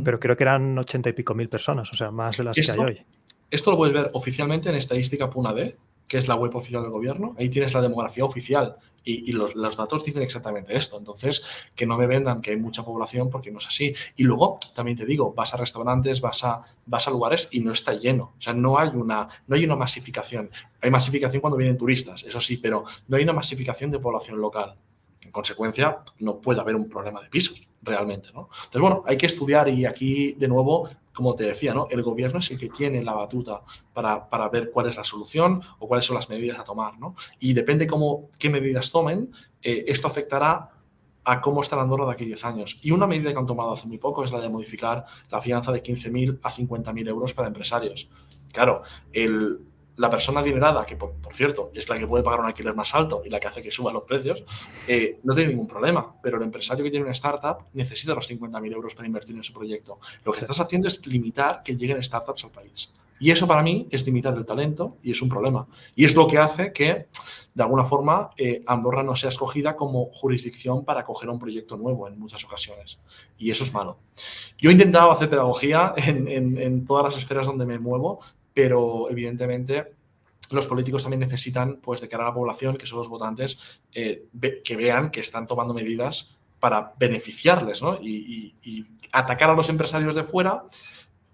pero creo que eran 80 y pico mil personas, o sea, más de las que hay hoy. Esto lo puedes ver oficialmente en estadística.d, que es la web oficial del gobierno. Ahí tienes la demografía oficial y los datos dicen exactamente esto. Entonces, que no me vendan que hay mucha población porque no es así. Y luego, también te digo, vas a restaurantes, vas a lugares y no está lleno. O sea, no hay una masificación. Hay masificación cuando vienen turistas, eso sí, pero no hay una masificación de población local. En consecuencia, no puede haber un problema de pisos realmente, ¿no? Entonces, bueno, hay que estudiar y aquí, de nuevo, como te decía, ¿no? El gobierno es el que tiene la batuta para ver cuál es la solución o cuáles son las medidas a tomar, ¿no? Y depende qué medidas tomen, esto afectará a cómo está la Andorra de aquí a 10 años. Y una medida que han tomado hace muy poco es la de modificar la fianza de 15.000 a 50.000 euros para empresarios. Claro, la persona adinerada, que por cierto es la que puede pagar un alquiler más alto y la que hace que suban los precios, no tiene ningún problema, pero el empresario que tiene una startup necesita los 50.000 euros para invertir en su proyecto. Lo que estás haciendo es limitar que lleguen startups al país. Y eso para mí es limitar el talento y es un problema. Y es lo que hace que, de alguna forma, Andorra no sea escogida como jurisdicción para acoger un proyecto nuevo en muchas ocasiones. Y eso es malo. Yo he intentado hacer pedagogía en todas las esferas donde me muevo, pero evidentemente los políticos también necesitan, pues, de cara a la población, que son los votantes, que vean que están tomando medidas para beneficiarles, ¿no? Y atacar a los empresarios de fuera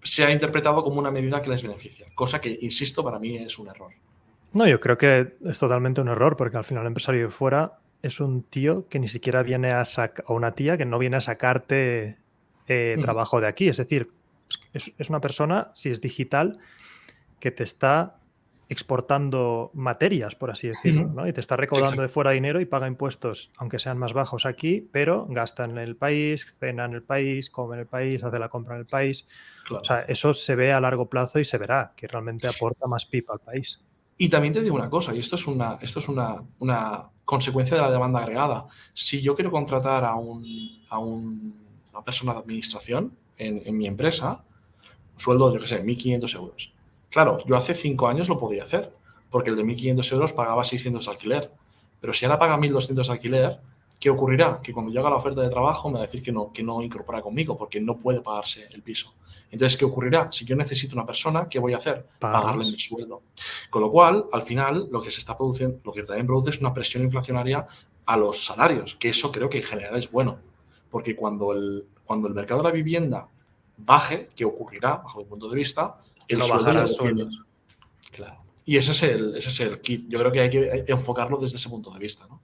se ha interpretado como una medida que les beneficia, cosa que, insisto, para mí es un error. No, yo creo que es totalmente un error, porque al final el empresario de fuera es un tío que ni siquiera viene o una tía que no viene a sacarte trabajo de aquí. Es decir, es una persona, si es digital, que te está exportando materias, por así decirlo, ¿no? Y te está recaudando de fuera dinero y paga impuestos, aunque sean más bajos aquí, pero gasta en el país, cena en el país, come en el país, hace la compra en el país. Claro. O sea, eso se ve a largo plazo y se verá que realmente aporta más PIB al país. Y también te digo una cosa, y esto es una consecuencia de la demanda agregada. Si yo quiero contratar a una persona de administración en mi empresa, sueldo, yo qué sé, 1.500 euros. Claro, yo hace 5 años lo podía hacer, porque el de 1.500 euros pagaba 600 de alquiler. Pero si ahora paga 1.200 de alquiler, ¿Qué ocurrirá? Que cuando llega la oferta de trabajo me va a decir que no incorpora conmigo porque no puede pagarse el piso. Entonces, ¿qué ocurrirá? Si yo necesito una persona, ¿qué voy a hacer? Pagarle mi sueldo. Con lo cual, al final, lo que se está produciendo, lo que también produce es una presión inflacionaria a los salarios, que eso creo que en general es bueno. Porque cuando el mercado de la vivienda baje, ¿qué ocurrirá? Bajo mi punto de vista, el sueldo ya lo tiene. Claro. Y ese es el kit. Yo creo que hay que enfocarlo desde ese punto de vista, ¿no?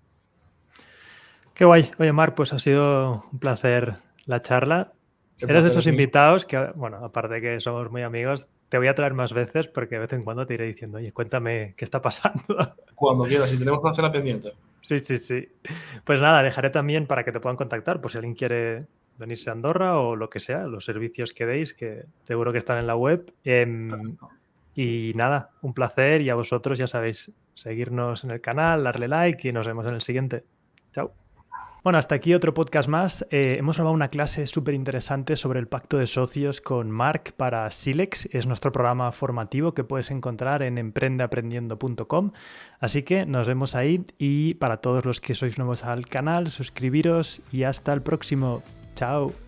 Qué guay. Oye, Marc, pues ha sido un placer la charla. Eres de esos invitados que, bueno, aparte de que somos muy amigos, te voy a traer más veces porque de vez en cuando te iré diciendo, oye, cuéntame qué está pasando. Cuando quieras, si tenemos una cena pendiente. Sí. Pues nada, dejaré también para que te puedan contactar, por si alguien quiere venirse a Andorra o lo que sea, los servicios que deis, que seguro que están en la web. Y nada, un placer, y a vosotros ya sabéis, seguirnos en el canal, darle like y nos vemos en el siguiente. Chao. Bueno, hasta aquí otro podcast más. Hemos grabado una clase súper interesante sobre el pacto de socios con Marc para Silex. Es nuestro programa formativo que puedes encontrar en emprendeaprendiendo.com. Así que nos vemos ahí, y para todos los que sois nuevos al canal, suscribiros y hasta el próximo. Chao.